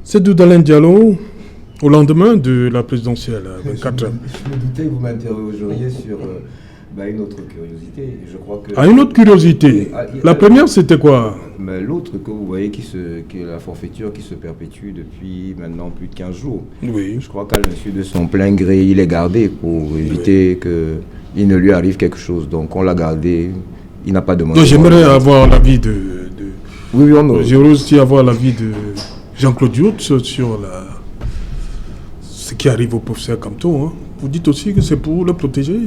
c'est Doudalen Diallo au lendemain de la présidentielle 24 heures. Je me doutais que vous m'interrogeriez sur une autre curiosité. Je crois que... Une autre curiosité. La première, c'était quoi? Mais l'autre que vous voyez qui est la forfaiture qui se perpétue depuis maintenant plus de 15 jours. Oui. Je crois qu'à l'insu de son plein gré, il est gardé pour éviter qu'il ne lui arrive quelque chose. Donc on l'a gardé, il n'a pas demandé. Donc j'aimerais avoir l'avis de... Oui, j'aimerais aussi avoir l'avis de Jean-Claude Youth sur ce qui arrive au professeur Kamto. Hein. Vous dites aussi que c'est pour le protéger.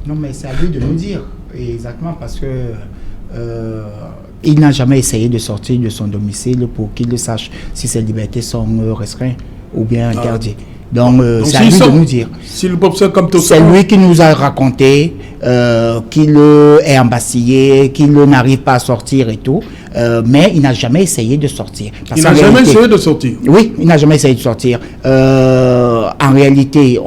Non, mais c'est à lui de nous dire. Exactement, parce que il n'a jamais essayé de sortir de son domicile pour qu'il sache si ses libertés sont restreintes ou bien interdites. Donc c'est à lui de nous dire. Si le professeur Kamto c'est lui qui nous a raconté qu'il est embastillé, qu'il n'arrive pas à sortir et tout. Mais il n'a jamais essayé de sortir. Il n'a jamais essayé de sortir. Oui, il n'a jamais essayé de sortir. En réalité,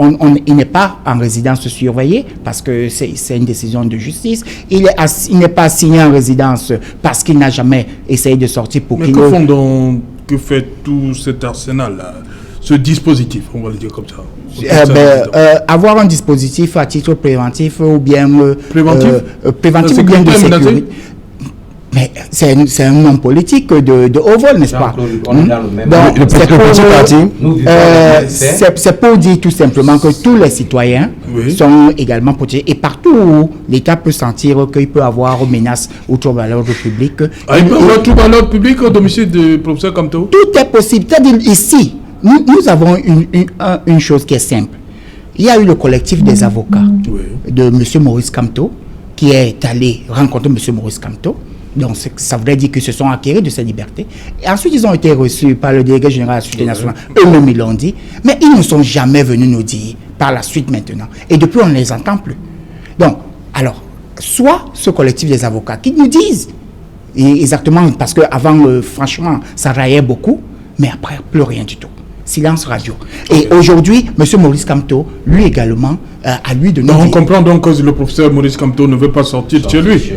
il n'est pas en résidence surveillée parce que c'est une décision de justice. Il n'est pas assigné en résidence parce qu'il n'a jamais essayé de sortir pour qu'il... Mais que fait tout cet arsenal-là, ce dispositif, on va le dire comme ça? Avoir un dispositif à titre préventif ou bien... préventif ou bien de sécurité. Mais c'est un homme politique de haut vol, n'est-ce pas? C'est pour dire tout simplement que tous les citoyens sont également protégés. Et partout où l'État peut sentir qu'il peut avoir menace ou trouble à l'ordre public... il peut avoir trouble à l'ordre public au domicile du professeur Kamto? Tout est possible. C'est-à-dire ici, nous avons une chose qui est simple. Il y a eu le collectif des avocats de M. Maurice Kamto qui est allé rencontrer M. Maurice Kamto. Donc, ça voudrait dire qu'ils se sont acquéris de ces libertés. Et ensuite, ils ont été reçus par le délégué général de la Sûreté nationale. Eux-mêmes, ils l'ont dit. Mais ils ne sont jamais venus nous dire par la suite maintenant. Et depuis, on ne les entend plus. Donc, alors, soit ce collectif des avocats qui nous disent, exactement, parce qu'avant, franchement, ça raillait beaucoup, mais après, plus rien du tout. Silence radio. Et aujourd'hui, M. Maurice Kamto, lui également, à lui de nous dire... On comprend donc que le professeur Maurice Kamto ne veut pas sortir chez lui.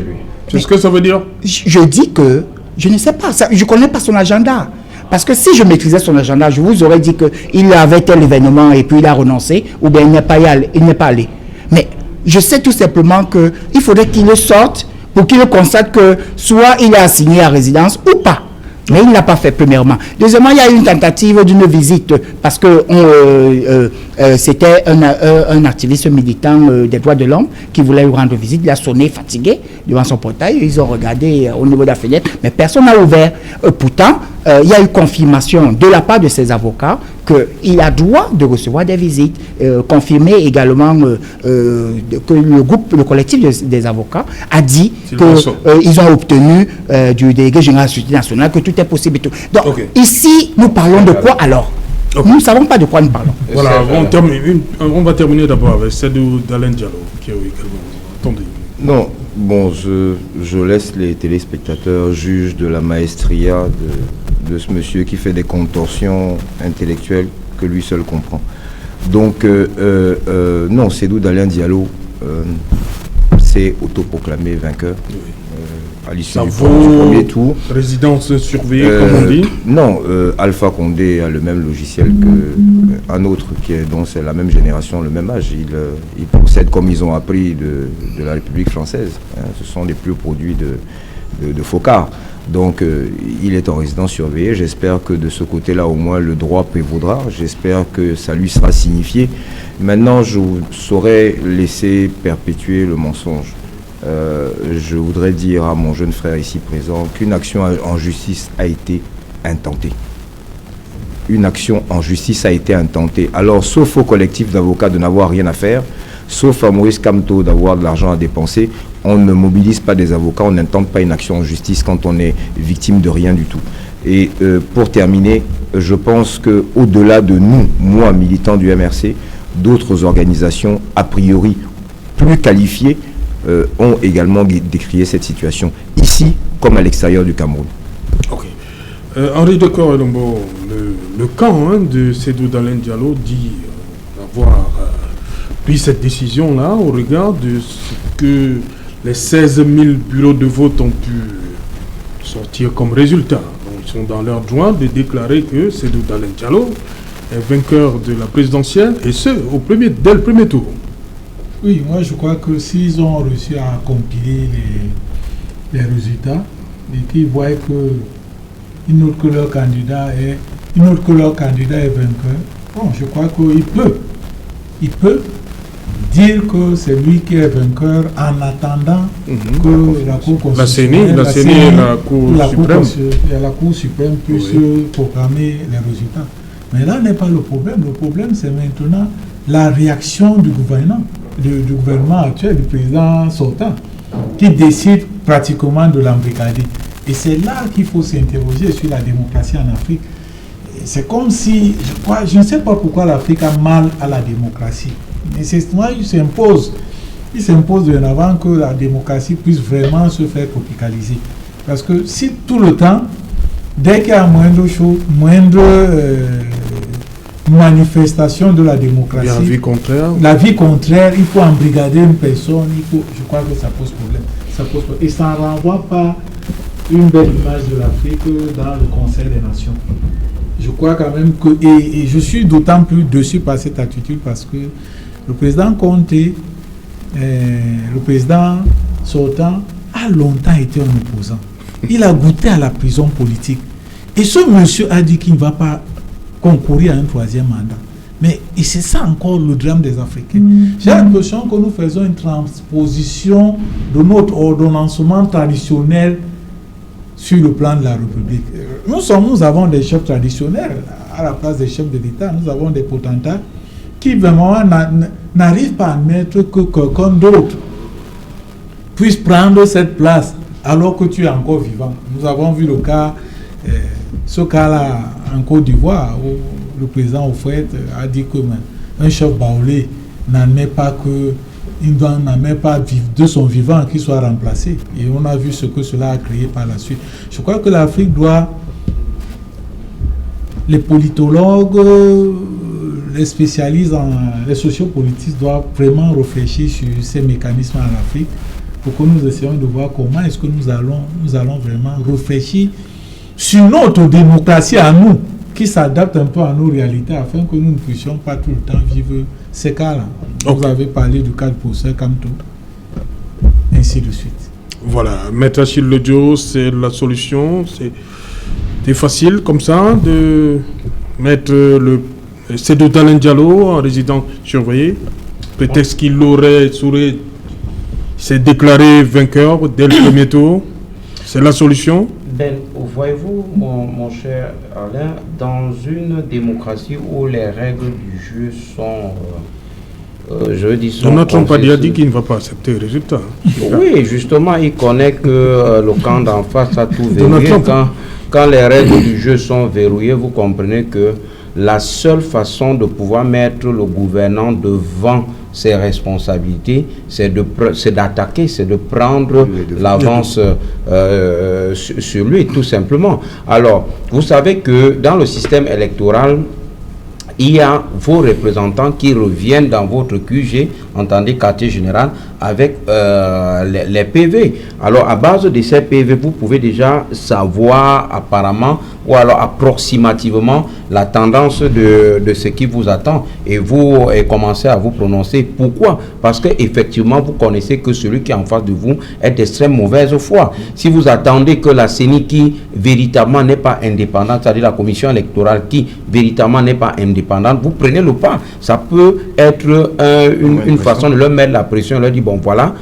C'est ce que ça veut dire? Je dis que je ne sais pas, je ne connais pas son agenda. Parce que si je maîtrisais son agenda, je vous aurais dit qu'il avait tel événement et puis il a renoncé, ou bien il n'est pas allé. Mais je sais tout simplement qu'il faudrait qu'il le sorte pour qu'il constate que soit il est assigné à résidence ou pas. Mais il ne l'a pas fait, premièrement. Deuxièmement, il y a eu une tentative d'une visite parce que c'était un activiste militant des droits de l'homme qui voulait lui rendre visite. Il a sonné fatigué devant son portail. Ils ont regardé au niveau de la fenêtre, mais personne n'a ouvert. Pourtant, il y a eu confirmation de la part de ses avocats qu'il a droit de recevoir des visites. Confirmé également que le collectif des avocats a dit qu'ils ont obtenu du délégué général de la Sûreté nationale que tout est possible et tout. Donc, ici, nous parlons de quoi alors? Nous ne savons pas de quoi nous parlons. Voilà, on va terminer d'abord avec Sedou Dalen Diallo, qui est également... Attendez. Non, bon, je laisse les téléspectateurs juges de la maestria de ce monsieur qui fait des contorsions intellectuelles que lui seul comprend. Donc, non, Sedou Dalen Diallo s'est autoproclamé vainqueur. À l'issue du premier tour. Résidence surveillée, comme on dit. Non, Alpha Condé a le même logiciel qu'un autre dont c'est la même génération, le même âge. Ils procèdent comme ils ont appris de la République française. Hein. Ce sont des purs produits de Focard. Donc, il est en résidence surveillée. J'espère que de ce côté-là, au moins, le droit prévaudra. J'espère que ça lui sera signifié. Maintenant, je saurais laisser perpétuer le mensonge. Je voudrais dire à mon jeune frère ici présent qu'une action en justice a été intentée. une action en justice a été intentée. Alors, sauf au collectif d'avocats de n'avoir rien à faire, sauf à Maurice Kamto d'avoir de l'argent à dépenser, on ne mobilise pas des avocats, on n'intente pas une action en justice quand on est victime de rien du tout. Et pour terminer, je pense qu'au-delà de nous, moi, militant du MRC, d'autres organisations, a priori plus qualifiées, ont également décrié cette situation, ici comme à l'extérieur du Cameroun. Ok. Henri Decor Elombo, le camp de Sédou Dalein Diallo dit avoir pris cette décision-là au regard de ce que les 16 000 bureaux de vote ont pu sortir comme résultat. Donc, ils sont dans leur droit de déclarer que Sédou Dalein Diallo est vainqueur de la présidentielle, et ce, dès le premier tour. Oui, moi je crois que s'ils ont réussi à compiler les résultats et qu'ils voient qu'une autre que leur candidat est vainqueur, bon, je crois qu'il peut dire que c'est lui qui est vainqueur en attendant que la Cour constitutionnelle, la CENI et la Cour suprême puissent proclamer les résultats. Mais là n'est pas le problème. Le problème, c'est maintenant la réaction du gouvernement actuel, du président sortant, qui décide pratiquement de l'embrigader. Et c'est là qu'il faut s'interroger sur la démocratie en Afrique. C'est comme si, je ne sais pas pourquoi l'Afrique a mal à la démocratie. Nécessairement, il s'impose de l'avant que la démocratie puisse vraiment se faire tropicaliser. Parce que si tout le temps, dès qu'il y a moindre manifestation de la démocratie, la vie contraire, il faut embrigader une personne, je crois que ça pose problème. Et ça ne renvoie pas une belle image de l'Afrique dans le Conseil des Nations. Je crois quand même que, et je suis d'autant plus dessus par cette attitude parce que le président Conté, le président sortant, a longtemps été un opposant. Il a goûté à la prison politique. Et ce monsieur a dit qu'il ne va pas concourir à un troisième mandat. Mais et c'est ça encore le drame des Africains. J'ai l'impression que nous faisons une transposition de notre ordonnancement traditionnel sur le plan de la République. Nous avons des chefs traditionnels à la place des chefs de l'État. Nous avons des potentats qui vraiment n'arrivent pas à admettre que quelqu'un d'autre puisse prendre cette place alors que tu es encore vivant. Nous avons vu le cas, ce cas-là en Côte d'Ivoire, où le président Oufouette a dit que un chef baoulé n'admet pas de son vivant qu'il soit remplacé. Et on a vu ce que cela a créé par la suite. Je crois que l'Afrique doit, les politologues, les spécialistes, les sociopolitistes doivent vraiment réfléchir sur ces mécanismes en Afrique pour que nous essayions de voir comment est-ce que nous allons vraiment réfléchir sur notre démocratie à nous, qui s'adapte un peu à nos réalités afin que nous ne puissions pas tout le temps vivre ces cas-là. Vous avez parlé du cas de professeur Kamto, ainsi de suite. Voilà, Maître Achille Ledio, c'est la solution. C'est facile comme ça de mettre Sédou Dalein Diallo en résident surveillé. Peut-être qu'il s'est déclaré vainqueur dès le premier tour. C'est la solution. Ben, voyez-vous, mon cher Alain, dans une démocratie où les règles du jeu sont... Donald Trump a dit qu'il ne va pas accepter le résultat. Oui, justement, il connaît que le camp d'en face a tout verrouillé. Quand les règles du jeu sont verrouillées, vous comprenez que la seule façon de pouvoir mettre le gouvernant devant ses responsabilités, c'est d'attaquer, c'est de prendre l'avance sur lui, tout simplement. Alors, vous savez que dans le système électoral, il y a vos représentants qui reviennent dans votre QG, entendez, quartier général, avec les PV. Alors, à base de ces PV, vous pouvez déjà savoir apparemment, ou alors approximativement, la tendance de ce qui vous attend. Et vous commencez à vous prononcer. Pourquoi? Parce qu'effectivement, vous connaissez que celui qui est en face de vous est d'extrême mauvaise foi. Si vous attendez que la CENI qui véritablement n'est pas indépendante, c'est-à-dire la commission électorale qui véritablement n'est pas indépendante, vous prenez le pas. Ça peut être une façon de leur mettre la pression, leur dit bon voilà,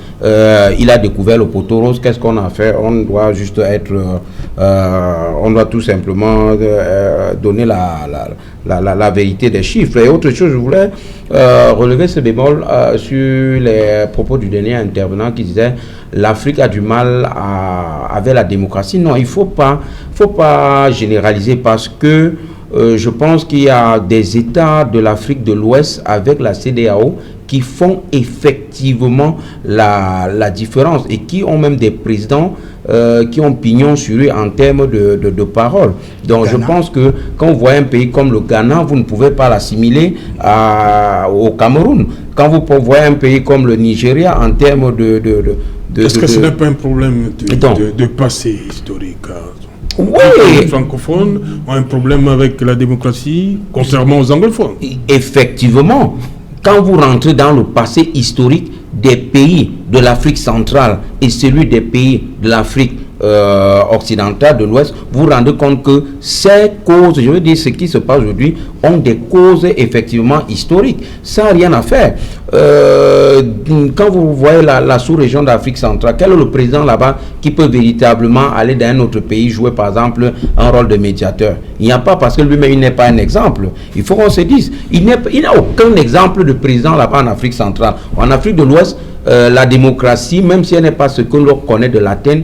il a découvert le poteau rose, qu'est-ce qu'on a fait? On doit juste être, on doit tout simplement donner la vérité des chiffres. Et autre chose, je voulais relever ce bémol sur les propos du dernier intervenant qui disait l'Afrique a du mal avec la démocratie. Non, il faut pas généraliser parce que je pense qu'il y a des États de l'Afrique de l'Ouest avec la CEDEAO qui font effectivement la différence et qui ont même des présidents qui ont pignon sur eux en termes de parole. Donc je pense que quand vous voyez un pays comme le Ghana, vous ne pouvez pas l'assimiler au Cameroun. Quand vous voyez un pays comme le Nigeria en termes est-ce que ce n'est pas un problème de passé historique? Oui. Les francophones ont un problème avec la démocratie, contrairement aux anglophones. Effectivement, quand vous rentrez dans le passé historique des pays de l'Afrique centrale et celui des pays de l'Afrique occidentale, de l'Ouest, vous vous rendez compte que ces causes, je veux dire, ce qui se passe aujourd'hui, ont des causes effectivement historiques. Ça n'a rien à faire. Quand vous voyez la sous-région d'Afrique centrale, quel est le président là-bas qui peut véritablement aller dans un autre pays jouer par exemple un rôle de médiateur? Il n'y a pas, parce que lui-même il n'est pas un exemple. Il faut qu'on se dise, il n'y a aucun exemple de président là-bas en Afrique centrale. En Afrique de l'Ouest, la démocratie, même si elle n'est pas ce que l'on connaît de l'Athènes,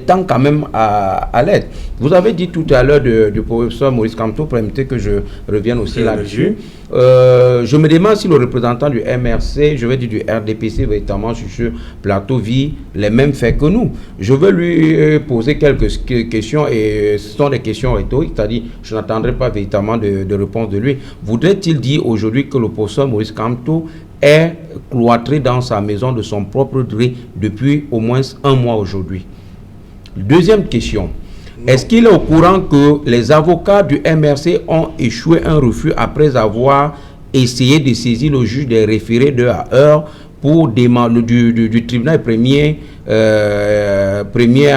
tend quand même à l'être. Vous avez dit tout à l'heure du professeur Maurice Kamto, permettez que je revienne aussi là-dessus. Je me demande si le représentant du MRC, je vais dire du RDPC, véritablement sur ce plateau, vit les mêmes faits que nous. Je veux lui poser quelques questions, et ce sont des questions rhétoriques, c'est-à-dire je n'attendrai pas véritablement de réponse de lui. Voudrait-il dire aujourd'hui que le professeur Maurice Kamto est cloîtré dans sa maison de son propre gré depuis au moins un mois aujourd'hui? Deuxième question. Est-ce qu'il est au courant que les avocats du MRC ont échoué un refus après avoir essayé de saisir le juge des référés de à heure pour du tribunal première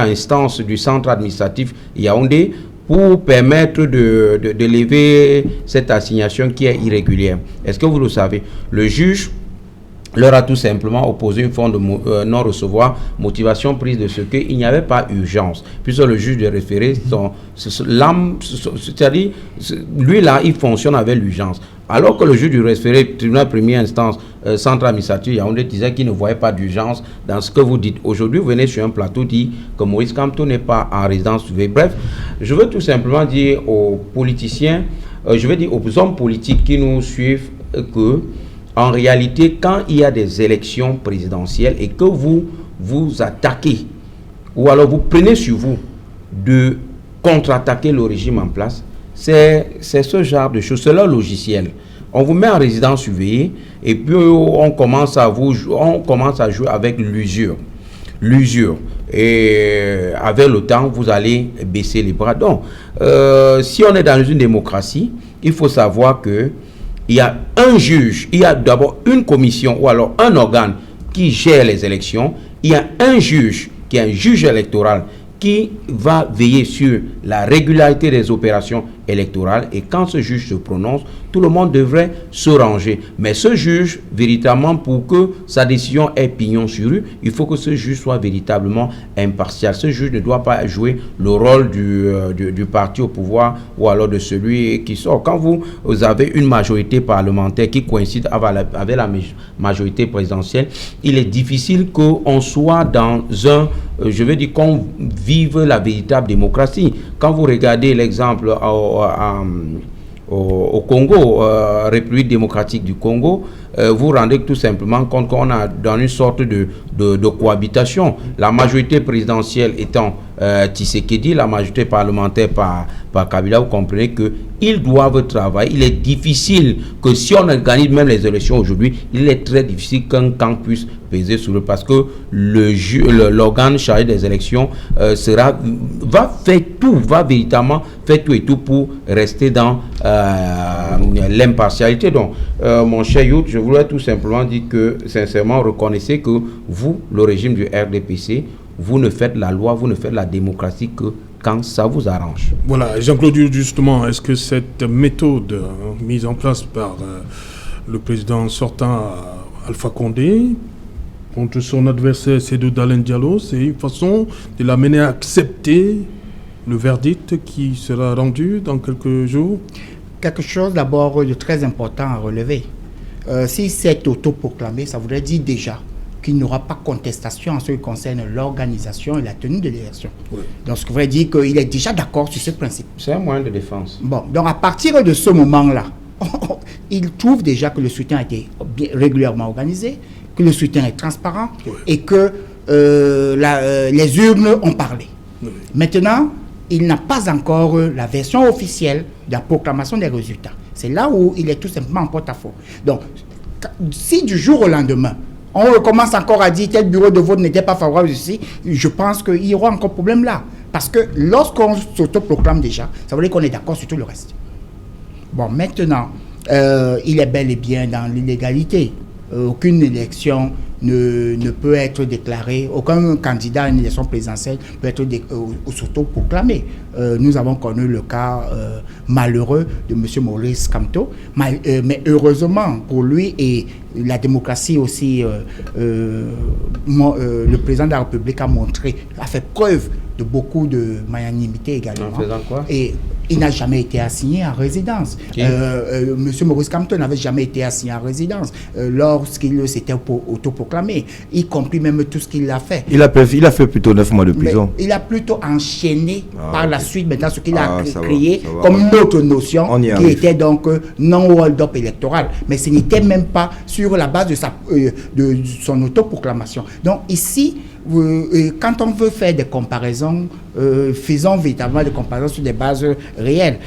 instance du centre administratif Yaoundé pour permettre de lever cette assignation qui est irrégulière? Est-ce que vous le savez? Le juge leur a tout simplement opposé une forme de non-recevoir, motivation prise de ce qu'il n'y avait pas urgence, puisque le juge de référé, c'est-à-dire, lui là, il fonctionne avec l'urgence. Alors que le juge du référé, tribunal première instance, centre administratif Yaoundé, disait qu'il ne voyait pas d'urgence dans ce que vous dites. Aujourd'hui, vous venez sur un plateau dit que Maurice Kamto n'est pas en résidence surveillée. Bref, je veux tout simplement dire aux politiciens, je veux dire aux hommes politiques qui nous suivent que en réalité, quand il y a des élections présidentielles et que vous attaquez, ou alors vous prenez sur vous de contre-attaquer le régime en place, c'est ce genre de choses, c'est leur logiciel. On vous met en résidence surveillée et puis on commence à jouer avec l'usure. Et avec le temps, vous allez baisser les bras. Donc, si on est dans une démocratie, il faut savoir que il y a un juge, il y a d'abord une commission ou alors un organe qui gère les élections. Il y a un juge qui est un juge électoral qui va veiller sur la régularité des opérations électorales. Et quand ce juge se prononce, tout le monde devrait se ranger. Mais ce juge, véritablement, pour que sa décision ait pignon sur rue, il faut que ce juge soit véritablement impartial. Ce juge ne doit pas jouer le rôle du parti au pouvoir ou alors de celui qui sort. Quand vous avez une majorité parlementaire qui coïncide avec la majorité présidentielle, il est difficile qu'on soit dans je veux dire qu'on vive la véritable démocratie. Quand vous regardez l'exemple au Congo, République démocratique du Congo, vous rendez tout simplement compte qu'on a dans une sorte de cohabitation. La majorité présidentielle étant Tshisekedi, la majorité parlementaire par Kabila, vous comprenez qu'ils doivent travailler. Il est difficile que si on organise même les élections aujourd'hui, il est très difficile qu'un camp puisse peser sur eux parce que l'organe chargé des élections va véritablement faire tout et tout pour rester dans l'impartialité. Donc, mon cher Yout, je voulais tout simplement dire que, sincèrement, reconnaissez que vous, le régime du RDPC, vous ne faites la loi, vous ne faites la démocratie que quand ça vous arrange. Voilà, Jean-Claude, justement, est-ce que cette méthode mise en place par le président sortant Alpha Condé contre son adversaire Sédou Dalein Diallo, c'est une façon de l'amener à accepter le verdict qui sera rendu dans quelques jours? Quelque chose d'abord de très important à relever. Si c'est autoproclamé, ça voudrait dire déjà qu'il n'y aura pas contestation en ce qui concerne l'organisation et la tenue de l'élection. Oui. Donc, ce qui voudrait dire qu'il est déjà d'accord sur ce principe. C'est un moyen de défense. Bon, donc à partir de ce moment-là, il trouve déjà que le scrutin a été régulièrement organisé, que le scrutin est transparent et que les urnes ont parlé. Oui. Maintenant, il n'a pas encore la version officielle de la proclamation des résultats. C'est là où il est tout simplement en porte-à-faux. Donc, si du jour au lendemain, on recommence encore à dire tel bureau de vote n'était pas favorable ici, je pense qu'il y aura encore problème là. Parce que lorsqu'on s'autoproclame déjà, ça veut dire qu'on est d'accord sur tout le reste. Bon, maintenant, il est bel et bien dans l'illégalité. Aucune élection ne peut être déclarée, aucun candidat à une élection présidentielle peut être s'autoproclamé. Nous avons connu le cas malheureux de M. Maurice Kamto, mais heureusement pour lui et la démocratie aussi, le président de la République a fait preuve de beaucoup de magnanimité également. En faisant quoi? Et il n'a jamais été assigné en résidence. Monsieur Maurice Kamto n'avait jamais été assigné en résidence lorsqu'il s'était autoproclamé, y compris même tout ce qu'il a fait. Il a fait plutôt 9 mois de prison. Mais il a plutôt enchaîné par la suite maintenant ce qu'il a créé comme une autre notion qui était donc non hold-up électoral. Mais ce n'était même pas sur la base de son autoproclamation. Donc ici, quand on veut faire des comparaisons, faisons véritablement des comparaisons sur des bases réelles.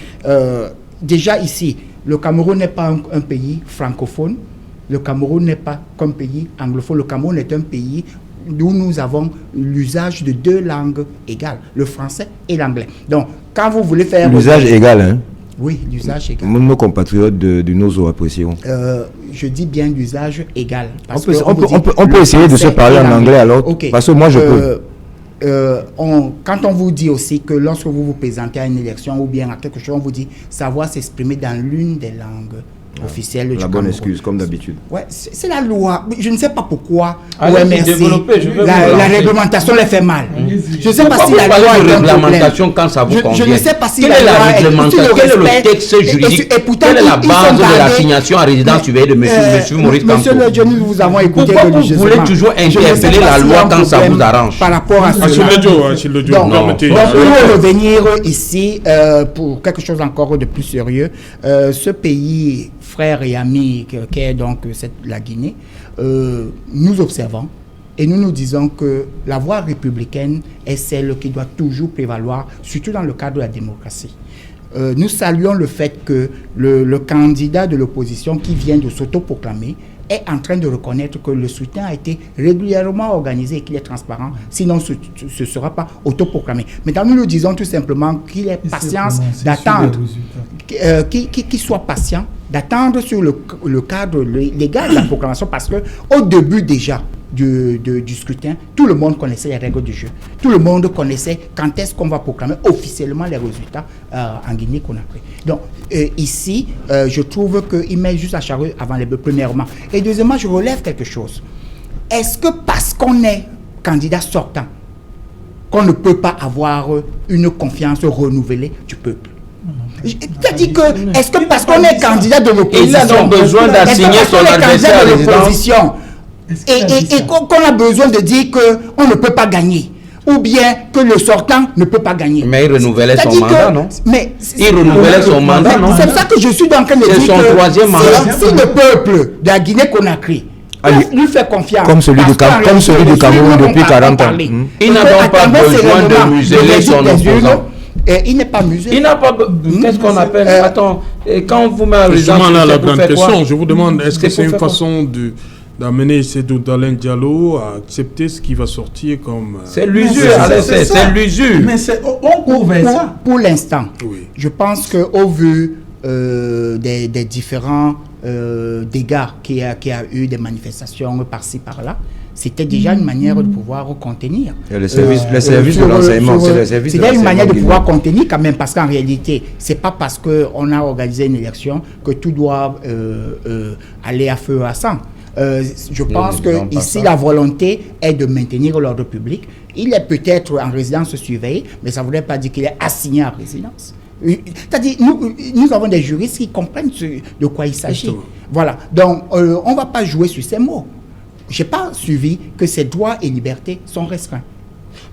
Déjà ici, le Cameroun n'est pas un pays francophone, le Cameroun n'est pas qu'un pays anglophone, le Cameroun est un pays où nous avons l'usage de 2 langues égales, le français et l'anglais. Donc, quand vous voulez faire... L'usage égal, hein? Oui, l'usage égal. Nos compatriotes de nos apprécions. Je dis bien l'usage égal. Parce on peut essayer de se parler en anglais alors, parce que moi je peux. Quand on vous dit aussi que lorsque vous vous présentez à une élection ou bien à quelque chose, on vous dit savoir s'exprimer dans l'une des langues officielle du Cameroun. La bonne excuse, comme d'habitude. Ouais, c'est la loi. Je ne sais pas pourquoi. La réglementation les fait mal. Je ne sais pas si la loi est réglementation quand ça vous convient. Je ne sais pas si quelle est la réglementation, quel est le texte juridique, quelle est la base de l'assignation à résidence surveillée de monsieur Maurice Kamto. Monsieur le Johnny, nous vous avons écouté. Pourquoi vous voulez toujours interpeller la loi quand ça vous arrange? Par rapport à cela. Donc, pour revenir ici, pour quelque chose encore de plus sérieux, ce pays frère et ami qu'est donc la Guinée, nous observons et nous nous disons que la voie républicaine est celle qui doit toujours prévaloir, surtout dans le cadre de la démocratie. Nous saluons le fait que le candidat de l'opposition qui vient de s'autoproclamer est en train de reconnaître que le scrutin a été régulièrement organisé et qu'il est transparent, sinon ce ne sera pas autoproclamé. Mais nous nous disons tout simplement qu'il ait patience d'attendre, qu'il soit patient, d'attendre sur le cadre légal de la proclamation, parce qu'au début déjà du scrutin, tout le monde connaissait les règles du jeu. Tout le monde connaissait quand est-ce qu'on va proclamer officiellement les résultats en Guinée-Conakry. Donc ici, je trouve qu'il met juste la charrue avant les bœufs, premièrement. Et deuxièmement, je relève quelque chose. Est-ce que parce qu'on est candidat sortant, qu'on ne peut pas avoir une confiance renouvelée du peuple? C'est-à-dire que, est-ce que parce qu'on est candidat de l'opposition, il a donc besoin d'assigner son adversaire à résidence, et qu'on a besoin de dire qu'on ne peut pas gagner, ou bien que le sortant ne peut pas gagner? Mais il renouvelait son mandat, non? Il renouvelait son mandat, non? C'est ça que je suis en train de dire. C'est son troisième mandat. Si le peuple de la Guinée-Conakry lui fait confiance, comme celui du Cameroun depuis 40 ans, il n'a donc pas besoin de museler son opposant. Il n'est pas muselé. Il n'a pas... Qu'est-ce qu'on appelle... Attends, quand vous mettez à résidence, c'est la grande question. Je vous demande, est-ce que c'est une façon d'amener Sédou Dalein Diallo à accepter ce qui va sortir comme... C'est l'usure, c'est l'usure. Mais on court vers ça. Pour l'instant, je pense qu'au vu des différents dégâts qu'il y a eu, des manifestations par-ci, par-là, c'était déjà une manière de pouvoir contenir. Les services de renseignement, c'est les services de renseignement. C'était une manière de pouvoir contenir quand même, parce qu'en réalité, ce n'est pas parce qu'on a organisé une élection que tout doit aller à feu à sang. Je pense que ici, la volonté est de maintenir l'ordre public. Il est peut-être en résidence surveillée, mais ça ne voudrait pas dire qu'il est assigné à résidence. C'est-à-dire, nous avons des juristes qui comprennent de quoi il s'agit. Voilà. Donc, on ne va pas jouer sur ces mots. Je n'ai pas suivi que ses droits et libertés sont restreints.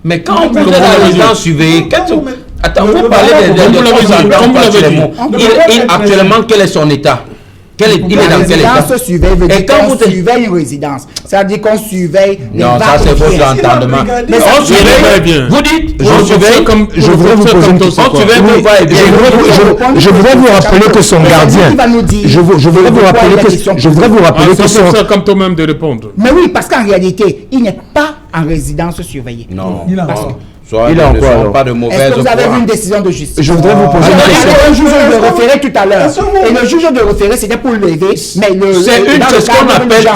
Mais quand vous êtes à la résidence surveillée, attends, vous parlez de actuellement, quel est son état? Il est dans quel état? Résidence surveillée veut dire qu'on surveille une résidence. C'est-à-dire qu'on surveille les non, ça c'est votre entendement. Mais on surveille bien. Vous dites, on surveille comme... Je voudrais vous poser une question. Je voudrais vous rappeler que son gardien... Je voudrais vous rappeler que son... C'est comme toi-même de répondre. Mais oui, parce qu'en réalité, il n'est pas en résidence surveillée. Non. Il a encore pas de mauvaise. Est-ce que vous avez vu une décision de justice? Je voudrais vous poser une question. Il y a un juge de référé tout à l'heure. Et le juge de référé, c'était pour lever. Mais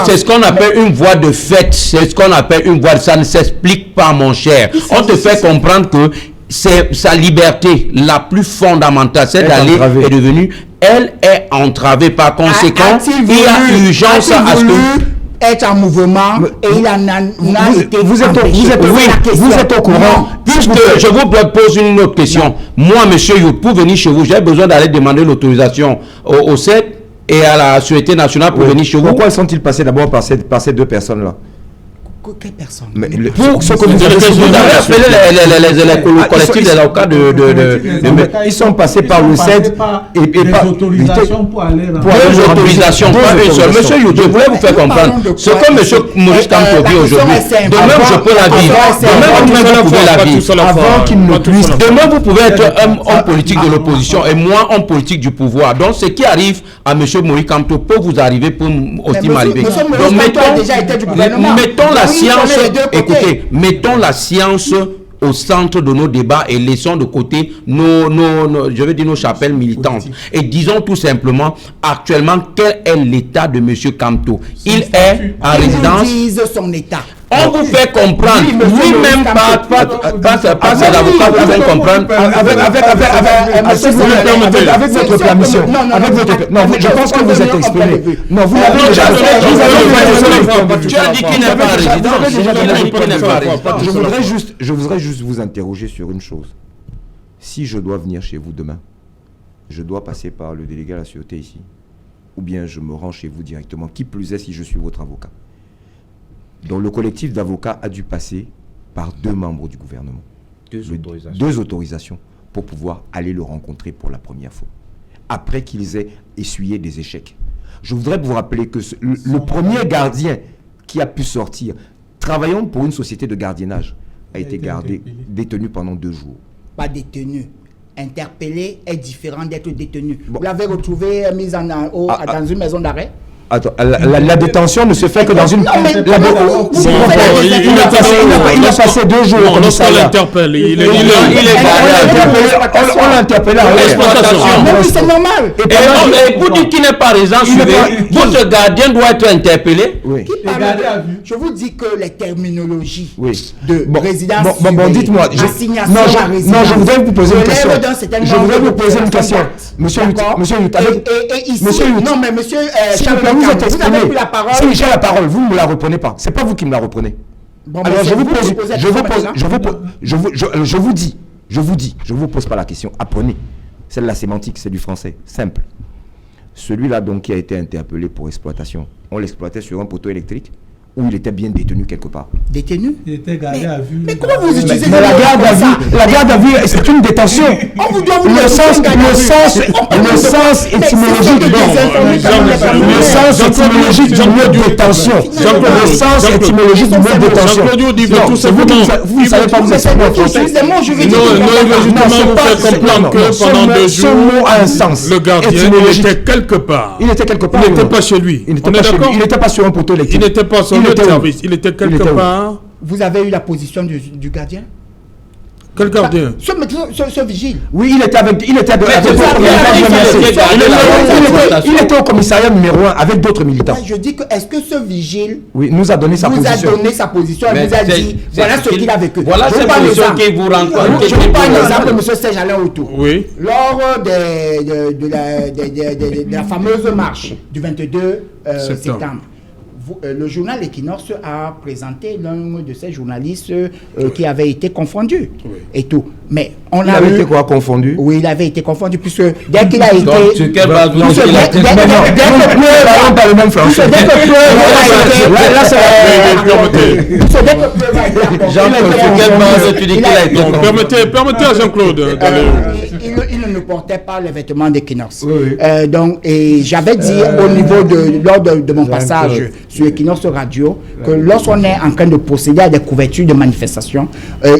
c'est ce qu'on appelle une voie de fait. C'est ce qu'on appelle une voie. Ça ne s'explique pas, mon cher. On te fait comprendre que c'est sa liberté la plus fondamentale, c'est d'aller est devenue. Elle est entravée. Par conséquent, il y a urgence à ce que... être en mouvement et il en a été vous êtes au courant. Puisque je vous pose une autre question. Moi, monsieur Yout, pour venir chez vous, j'ai besoin d'aller demander l'autorisation au CED et à la Sûreté nationale pour venir chez vous. Pourquoi sont-ils passés d'abord par ces deux personnes-là? Quelle personne? Pour ce que vous avez appelé les collectifs des avocats ils sont passés par le CED et par l'autorisation pour aller deux autorisations, pas une seule. Monsieur Yout, je voulais vous faire comprendre ce que monsieur Maurice Kamto dit aujourd'hui. Demain, je peux la vivre. Demain, vous pouvez la vivre. Avant qu'il ne puisse. Demain, vous pouvez être un homme politique de l'opposition et moi, homme politique du pouvoir. Donc, ce qui arrive à monsieur Maurice Kamto peut vous arriver, peut aussi m'arriver. Donc, mettons la science, écoutez, mettons la science au centre de nos débats et laissons de côté je veux dire nos chapelles militantes. Et disons tout simplement, actuellement, quel est l'état de M. Kamto? Il est en résidence. Son état. On vous fait comprendre, lui-même pas ses avocats vous font comprendre. Avec votre permission. Non, je pense que vous êtes exprimé. Non, vous l'avez déjà. Tu as dit qu'il n'est pas résident. Je voudrais juste vous interroger sur une chose. Si je dois venir chez vous demain, je dois passer par le délégué à la sûreté ici, ou bien je me rends chez vous directement, qui plus est si je suis votre avocat. Donc le collectif d'avocats a dû passer par 2 membres du gouvernement. 2 autorisations pour pouvoir aller le rencontrer pour la première fois. Après qu'ils aient essuyé des échecs. Je voudrais vous rappeler que le premier gardien qui a pu sortir, travaillant pour une société de gardiennage, a été détenu pendant 2 jours. Pas détenu. Interpellé est différent d'être détenu. Bon. Vous l'avez retrouvé mis dans une maison d'arrêt? Attends, la détention ne se fait que dans une... Il a passé 2 jours. On l'interpelle. Il est on l'interpelle à l'exploitation. C'est normal. Et vous dites qu'il n'est pas résident surveillé. Votre gardien doit être interpellé. Je vous dis que les terminologies de résidence bon, dites-moi. Assignation à résidence. Non, je voudrais vous poser une question. Je voudrais vous poser une question. Monsieur Yout, non, mais monsieur vous êtes exprimé. Si j'ai la parole, vous ne me la reprenez pas. C'est pas vous qui me la reprenez. Alors je vous pose pas la question. Apprenez. C'est de la sémantique, c'est du français, simple. Celui-là donc qui a été interpellé pour exploitation, on l'exploitait sur un poteau électrique ou il était bien détenu quelque part? Détenu? Il était gardé à vue. Mais comment vous utilisez la garde à vue, c'est une détention. Le sens étymologique du mot détention. Le sens étymologique du mot détention. Vous ne savez pas vous exprimer en français. Non, justement, vous faites comprendre que pendant 2 jours, a un sens. Le gardien était quelque part. Il était quelque part. Il n'était pas chez lui. Il n'était pas sur un poteau électrique. Il n'était pas sur le service. Il était quelque part. Vous avez eu la position du gardien? Quel gardien? Ce vigile. Oui, il était au commissariat numéro 1 avec d'autres militants. Je dis que est-ce que ce vigile nous a donné sa position et vous a dit voilà ce qu'il a vécu. Voilà cette position qui vous rencontre. Je vous prends l'exemple de M. Serge Alain Auto. Oui. Lors de la fameuse marche du 22 septembre, le journal Equinox a présenté l'un de ces journalistes qui avait été confondu et tout. Mais on Il avait été quoi, confondu? Oui, il avait été confondu puisque dès qu'il a été... Sur quelle base vous Dès dites qu'il a été... Pas le même français. Jean-Claude, sur quelle base tu dis qu'il a été... Donc, permettez à Jean-Claude d'aller... Il ne portait pas les vêtements d'Equinox. Oui. Donc, et j'avais dit au niveau lors de mon passage sur Equinox Radio que lorsqu'on est en train de procéder à des couvertures de manifestations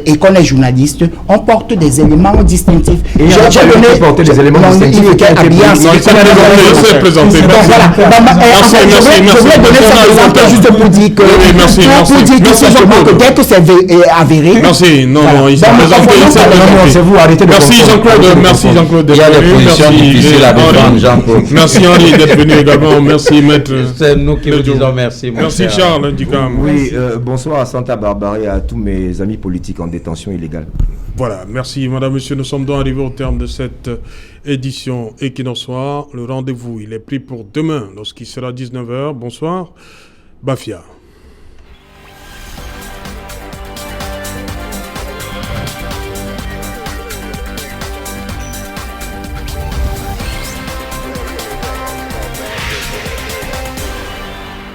et qu'on est journaliste, on porte des éléments distinctifs. Et j'ai donné porter des éléments distinctifs. Il était habillé en Non, il s'est présenté. donc voilà. Je voulais donner cet exemple juste pour dire que tout simplement que dès que c'est avéré. Merci. Non, il s'est présenté. C'est vous, arrêtez de Merci Jean-Claude. Merci Jean-Claude Il y a des positions difficiles à défendre, Jean-Claude. Merci Henri d'être venu également. Merci Maître. C'est nous qui vous disons merci. Merci Charles Ndikam. Oui, bonsoir à Santa Barbara et à tous mes amis politiques en détention illégale. Voilà, merci Madame, Monsieur. Nous sommes donc arrivés au terme de cette édition Equinox Soir. Le rendez-vous, il est pris pour demain lorsqu'il sera 19h. Bonsoir. Bafia.